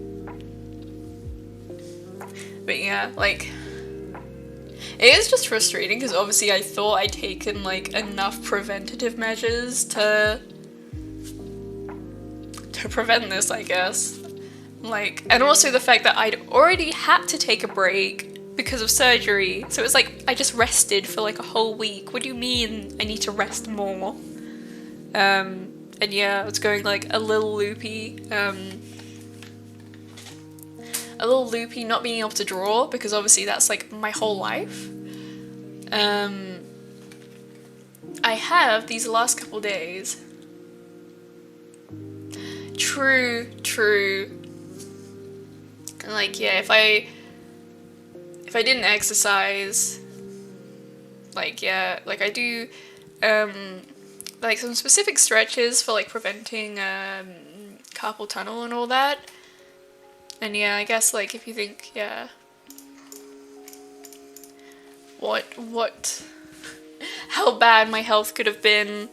A: yeah, like, it is just frustrating because obviously I thought I'd taken like enough preventative measures to prevent this, I guess. Like, and also the fact that I'd already had to take a break because of surgery. So it was like I just rested for like a whole week. What do you mean I need to rest more? And yeah, I was going like a little loopy. Not being able to draw because obviously that's like my whole life. I have these last couple days. True. And like, yeah, if I didn't exercise, like, yeah, like I do, like some specific stretches for like preventing carpal tunnel and all that. And yeah, I guess like if you think, yeah, how bad my health could have been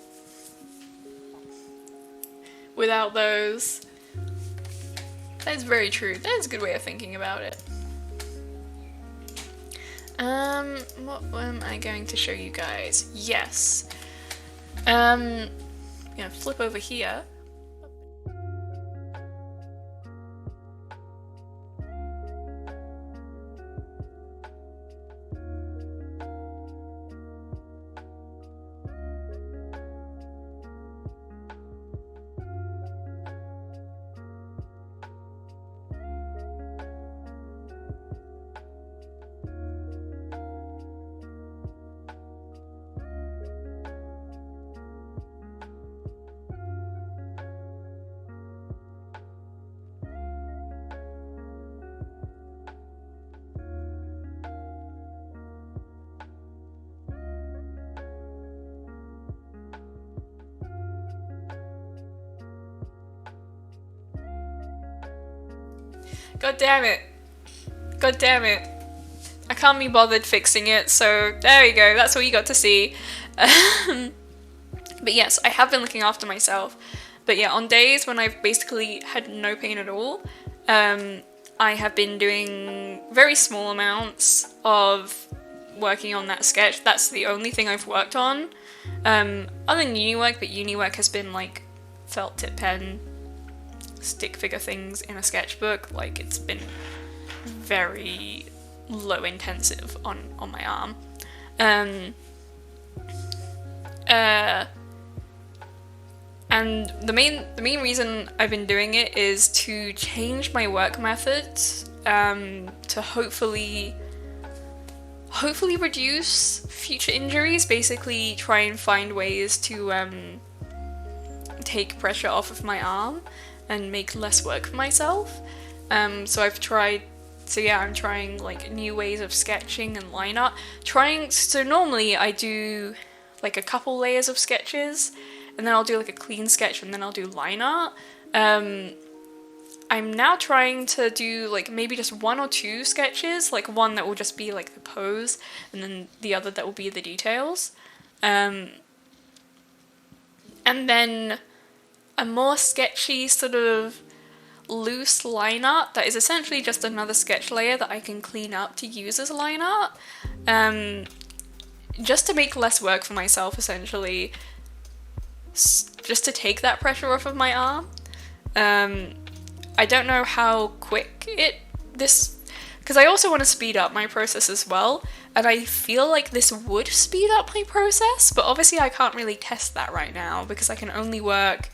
A: without those. That's very true. That's a good way of thinking about it. What am I going to show you guys? Yes. I'm gonna flip over here. God damn it. I can't be bothered fixing it, so there you go, that's what you got to see. But yes, I have been looking after myself. But yeah, on days when I've basically had no pain at all, I have been doing very small amounts of working on that sketch. That's the only thing I've worked on. Other than uni work, but uni work has been like felt tip pen, stick figure things in a sketchbook. Like, it's been very low intensive on my arm. And the main reason I've been doing it is to change my work methods, to hopefully reduce future injuries. Basically, try and find ways to take pressure off of my arm and make less work for myself. I'm trying like new ways of sketching and line art. So normally I do like a couple layers of sketches, and then I'll do like a clean sketch, and then I'll do line art. I'm now trying to do like maybe just one or two sketches, like one that will just be like the pose, and then the other that will be the details. And then a more sketchy sort of loose line art that is essentially just another sketch layer that I can clean up to use as line art. Just to make less work for myself, essentially. Just to take that pressure off of my arm. I don't know how quick because I also want to speed up my process as well, and I feel like this would speed up my process, but obviously I can't really test that right now because I can only work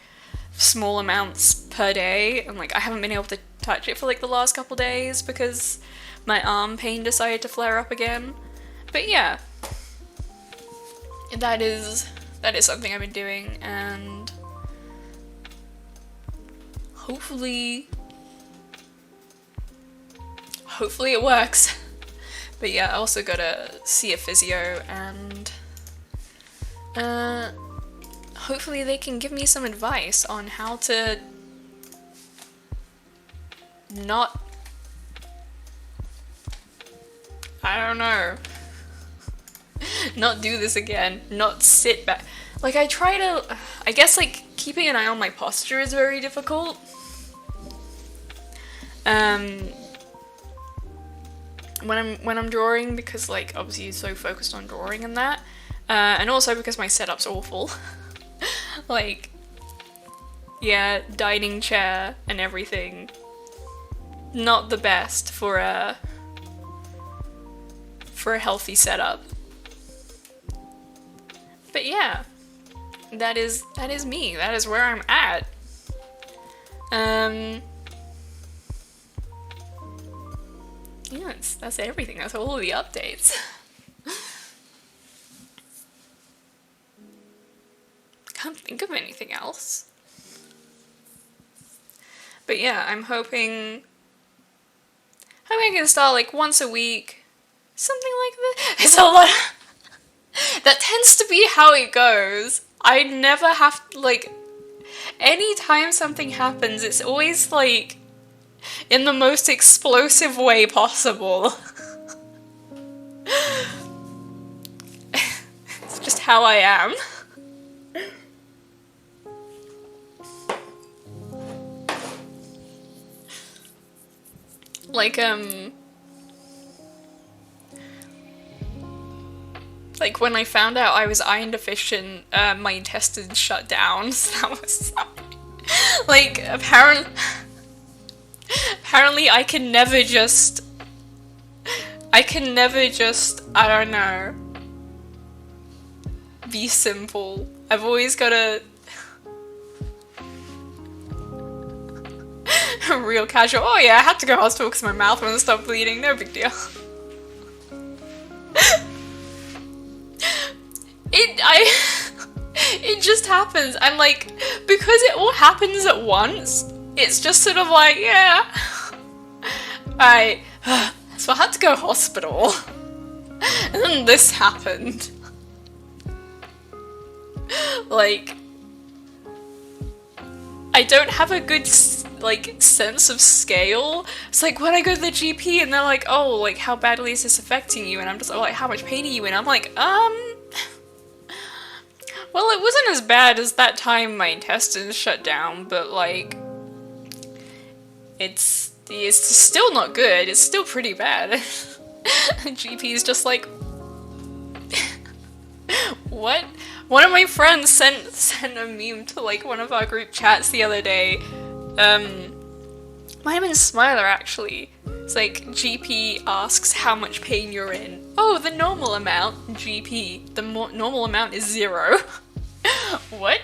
A: small amounts per day, and like I haven't been able to touch it for like the last couple days because my arm pain decided to flare up again. But yeah, that is something I've been doing, and hopefully it works. But yeah, I also gotta see a physio and Hopefully they can give me some advice on how to not, I don't know, not do this again, not sit back. Like, I try to, I guess, like, keeping an eye on my posture is very difficult. When I'm drawing, because, like, obviously you're so focused on drawing and that, and also because my setup's awful. Like, yeah, dining chair and everything, not the best for a healthy setup. But yeah, that is me. That is where I'm at. Yeah, that's everything. That's all of the updates. Can't think of anything else. But yeah, I'm hoping I can start like once a week, something like that. It's a lot. That tends to be how it goes. I never have, like, anytime something happens, it's always like in the most explosive way possible. It's just how I am. Like when I found out I was iron deficient, my intestines shut down, so that was like, apparently I can never just, I don't know, be simple. I've always gotta real casual, oh yeah, I had to go to hospital because my mouth wouldn't stop bleeding, no big deal. It just happens, and like, because it all happens at once, it's just sort of like, yeah, so I had to go to hospital, and then this happened. Like, I don't have a good, like, sense of scale. It's like when I go to the GP and they're like, oh, like, how badly is this affecting you? And I'm just like, how much pain are you in? I'm like, well, it wasn't as bad as that time my intestines shut down, but like, it's still not good. It's still pretty bad. GP's just like, what? One of my friends sent a meme to like one of our group chats the other day. Might have been Smiler actually. It's like, GP asks how much pain you're in. Oh, the normal amount. GP, the normal amount is 0. What?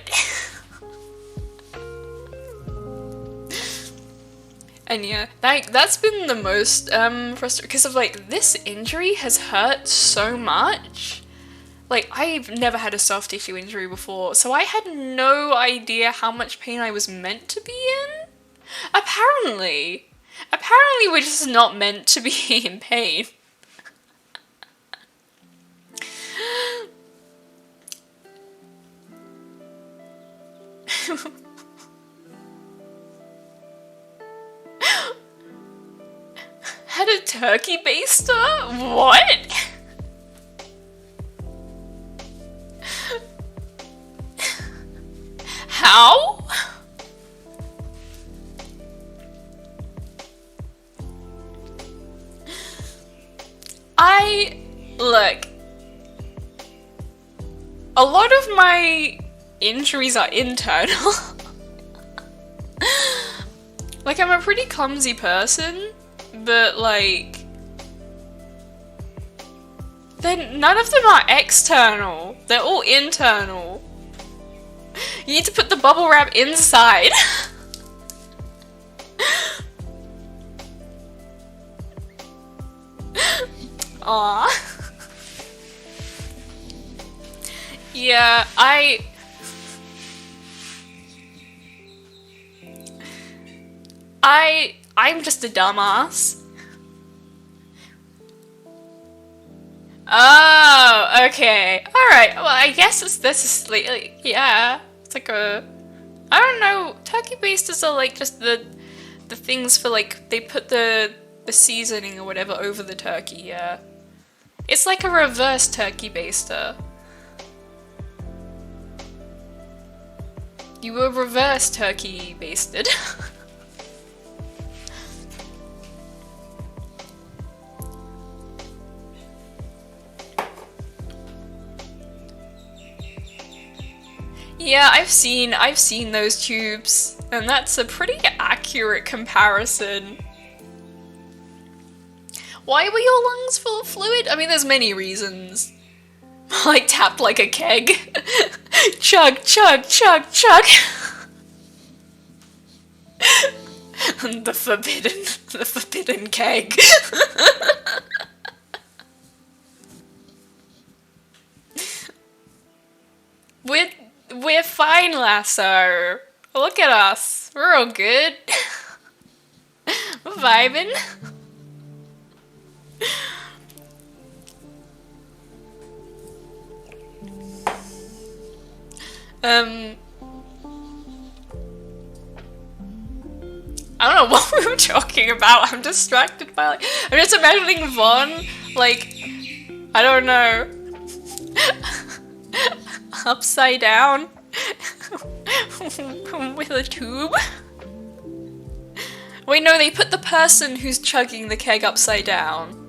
A: And yeah, that's been the most frustrating, because of like, this injury has hurt so much. Like, I've never had a soft tissue injury before, so I had no idea how much pain I was meant to be in. Apparently we're just not meant to be in pain. Had a turkey baster? What? How? Look, a lot of my injuries are internal. Like, I'm a pretty clumsy person, but like, then none of them are external, they're all internal. You need to put the bubble wrap inside. Aww. Yeah, I'm just a dumbass. Oh, okay. Alright, well, I guess this is like, yeah. It's like a... I don't know, turkey basters are like just the things for like, they put the seasoning or whatever over the turkey, yeah. It's like a reverse turkey baster. You were reverse turkey basted. Yeah, I've seen those tubes, and that's a pretty accurate comparison. Why were your lungs full of fluid? I mean, there's many reasons. Like, tapped like a keg. Chug, chug, chug, chug. The forbidden keg. We're fine, Lasso. Look at us. We're all good. We're vibing. I don't know what we were talking about. I'm distracted by like, I'm just imagining Vaughn, like, I don't know, upside down with a tube. Wait, no, they put the person who's chugging the keg upside down.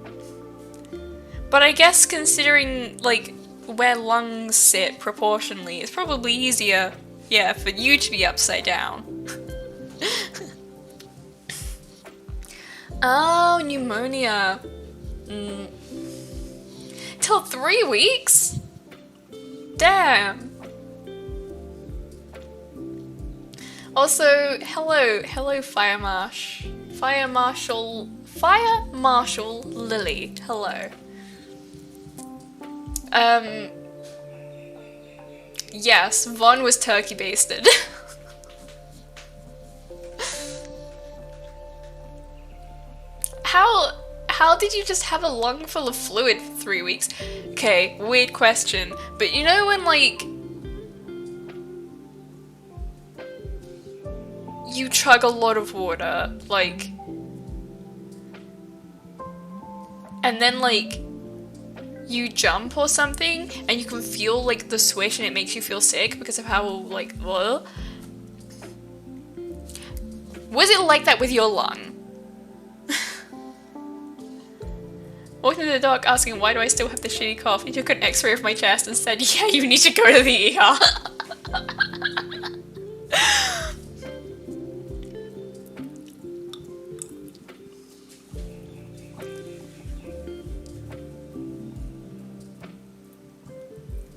A: But I guess considering, like, where lungs sit proportionally, it's probably easier, yeah, for you to be upside down. Oh, pneumonia. Till 3 weeks? Damn. Also, hello Fire Marshal Lily, hello. Yes, Vaughn was turkey basted. How did you just have a lung full of fluid for 3 weeks? Okay, weird question, but you know when, like, you chug a lot of water, like, and then, like, you jump or something, and you can feel, like, the swish and it makes you feel sick because of how, like, ugh. Was it like that with your lung? Walked into the doc asking, why do I still have the shitty cough? He took an x-ray of my chest and said, yeah, you need to go to the ER.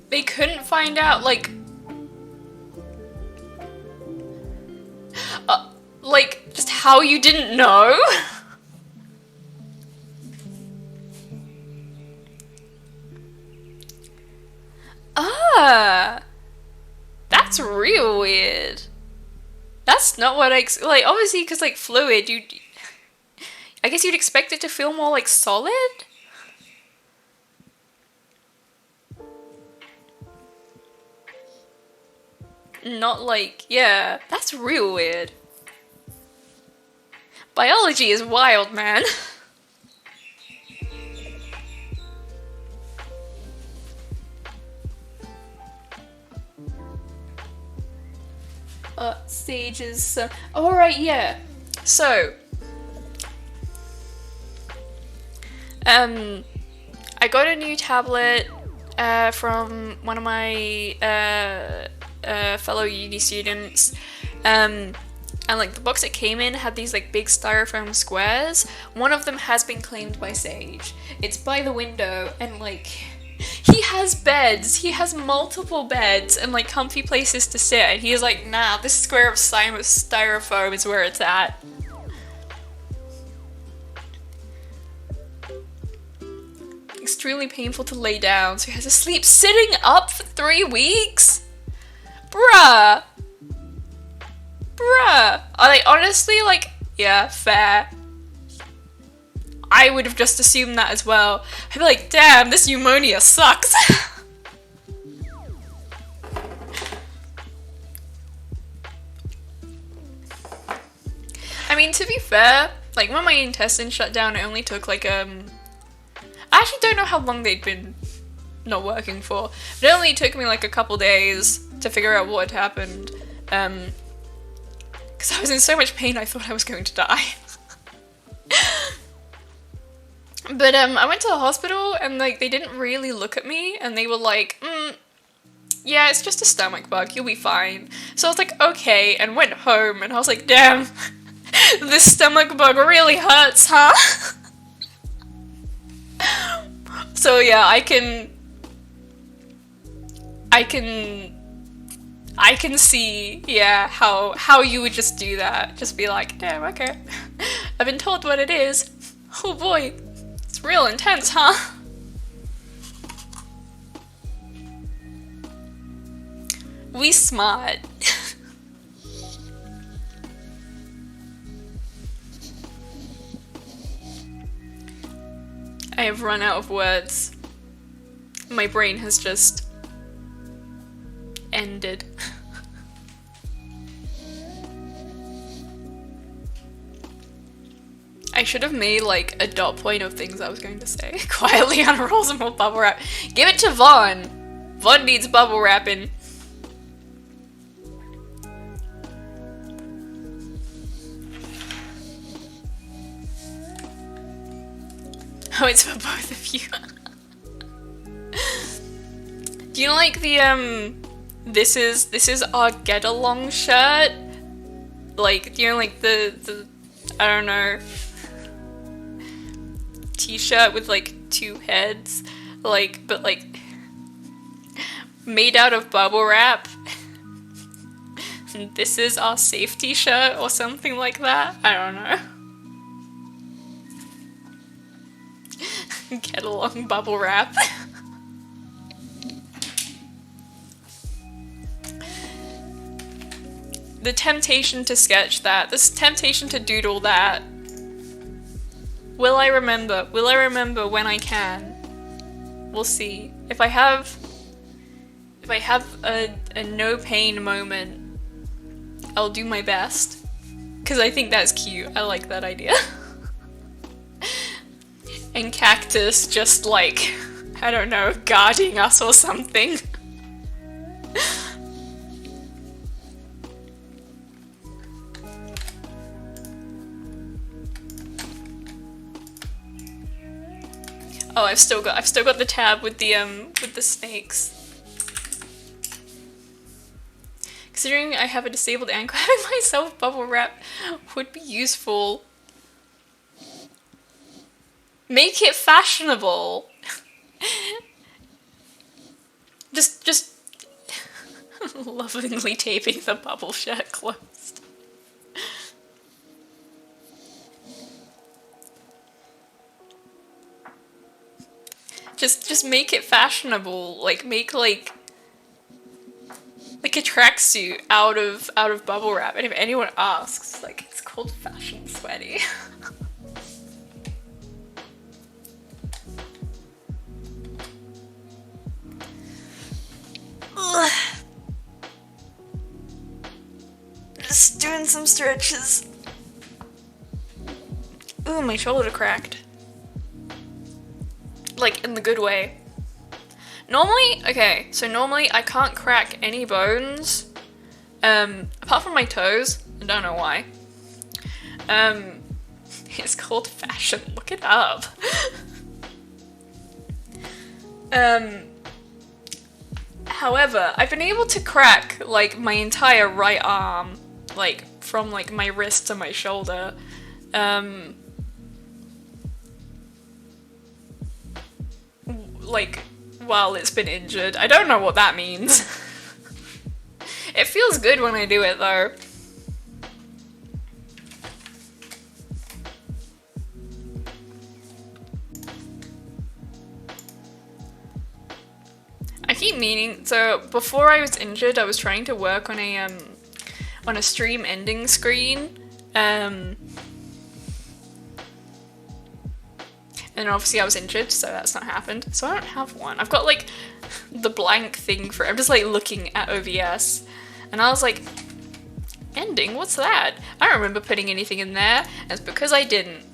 A: They couldn't find out, like, just how you didn't know? Ah, that's real weird. That's not what like, obviously, because, like, fluid, I guess you'd expect it to feel more, like, solid? Not like, yeah, that's real weird. Biology is wild, man. Stages, alright, yeah. So, I got a new tablet, from one of my, fellow uni students, and like the box it came in had these like big styrofoam squares. One of them has been claimed by Sage. It's by the window, and like he has beds. He has multiple beds and like comfy places to sit, and he's like, nah, this square of styrofoam is where it's at. Extremely painful to lay down, so he has to sleep sitting up for 3 weeks? Bruh. Bruh. Are they honestly like, yeah, fair. I would have just assumed that as well. I'd be like, damn, this pneumonia sucks. mean, to be fair, like when my intestines shut down, it only took like I actually don't know how long they'd been not working for, but it only took me like a couple days to figure out what had happened. Because I was in so much pain, I thought I was going to die. But I went to the hospital and like they didn't really look at me, and they were like, yeah, it's just a stomach bug, you'll be fine. So I was like, okay, and went home, and I was like, damn, this stomach bug really hurts, huh? So yeah, I can see, yeah, how you would just do that. Just be like, damn, okay. I've been told what it is. Oh boy, it's real intense, huh? We smart. I have run out of words. My brain has just ended. I should have made like a dot point of things I was going to say. Quietly unroll some more bubble wrap. Give it to Vaughn. Vaughn needs bubble wrapping. Oh, it's for both of you. Do you like the this is our get along shirt? Like, do you know, like the I don't know, t-shirt with like two heads, like, but like made out of bubble wrap? This is our safety shirt or something like that. I don't know. Get along bubble wrap. The temptation to sketch that, the temptation to doodle that. Will I remember? Will I remember when I can? We'll see. If I have a no pain moment, I'll do my best. Because I think that's cute. I like that idea. And Cactus just like, I don't know, guarding us or something. Oh, I've still got the tab with the snakes. Considering I have a disabled ankle, having myself bubble wrap would be useful. Make it fashionable. just lovingly taping the bubble shirt closed. Just make it fashionable. Like make like a tracksuit out of bubble wrap. And if anyone asks, like, it's called fashion sweaty. Just doing some stretches. Ooh, my shoulder cracked. Like, in the good way. Normally, okay, so normally I can't crack any bones, apart from my toes. I don't know why. It's called fashion, look it up. However, I've been able to crack, like, my entire right arm, like, from, like, my wrist to my shoulder. Like, while it's been injured. I don't know what that means. It feels good when I do it, though. I keep meaning, so before I was injured, I was trying to work on a stream ending screen, and obviously I was injured, so that's not happened. So I don't have one. I've got like the blank thing for it. I'm just like looking at OBS, and I was like, ending? What's that? I don't remember putting anything in there. That's because I didn't.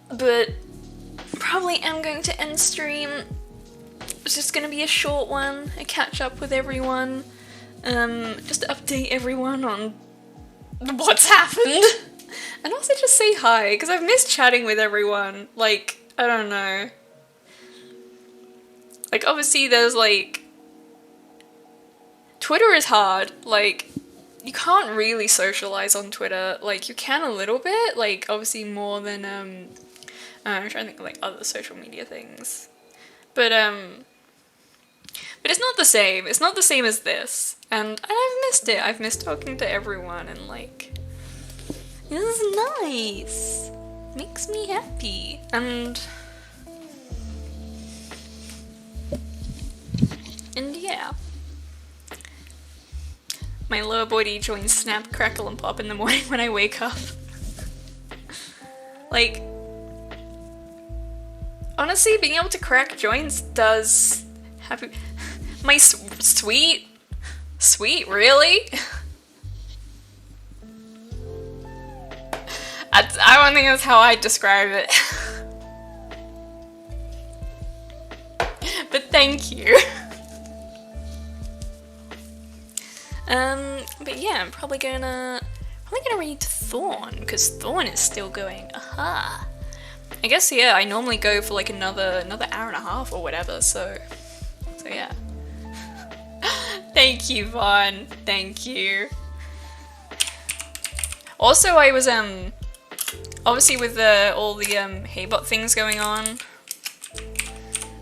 A: But probably am going to end stream. It's just gonna be a short one, a catch up with everyone, just to update everyone on what's happened, and also just say hi, because I've missed chatting with everyone. Like, I don't know. Like, obviously there's like, Twitter is hard. Like, you can't really socialize on Twitter. Like, you can a little bit, like, obviously more than, I'm trying to think of like other social media things. But it's not the same. It's not the same as this. And I've missed it. I've missed talking to everyone and like, this is nice. Makes me happy. And yeah. My lower body joins Snap, Crackle, and Pop in the morning when I wake up. Like, honestly, being able to crack joints does happy. My sweet, really? I don't think that's how I describe it. But thank you. But yeah, I'm probably gonna read Thorn, because Thorn is still going. Aha. I guess, yeah, I normally go for like another hour and a half or whatever, so yeah. Thank you, Vaughn. Thank you. Also, I was, obviously with all the, Haybot things going on.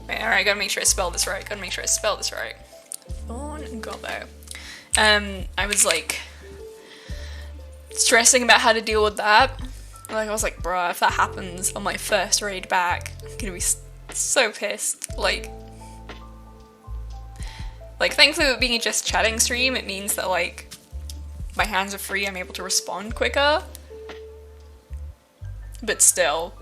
A: Wait, alright, gotta make sure I spell this right. Thorn and Gobbo. I was, like, stressing about how to deal with that. Like, I was like, bruh, if that happens on my first raid back, I'm gonna be so pissed. Like, thankfully with being a just chatting stream, it means that, like, my hands are free, I'm able to respond quicker. But still.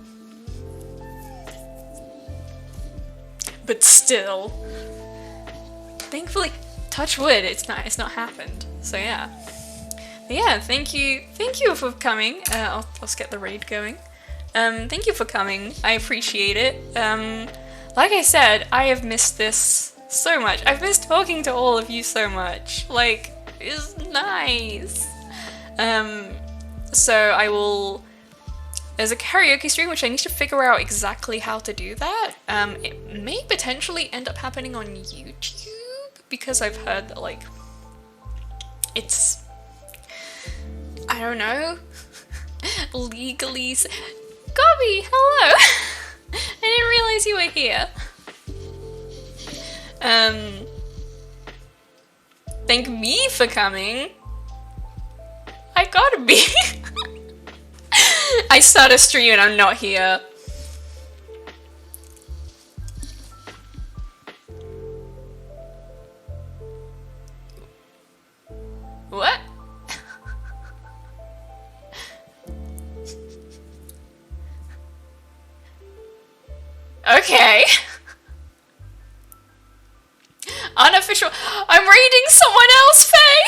A: Thankfully, touch wood, it's not happened. So yeah. But yeah, thank you for coming. I'll just get the raid going. Thank you for coming. I appreciate it. Like I said, I have missed this so much. I've missed talking to all of you so much. Like, it's nice. So I will... There's a karaoke stream, which I need to figure out exactly how to do that. It may potentially end up happening on YouTube, because I've heard that, like, it's... I don't know. Legally... Gobby, hello! I didn't realize you were here. Thank me for coming. I gotta be. I start a stream and I'm not here. What? Okay. Unofficial. I'm reading someone else, Faye.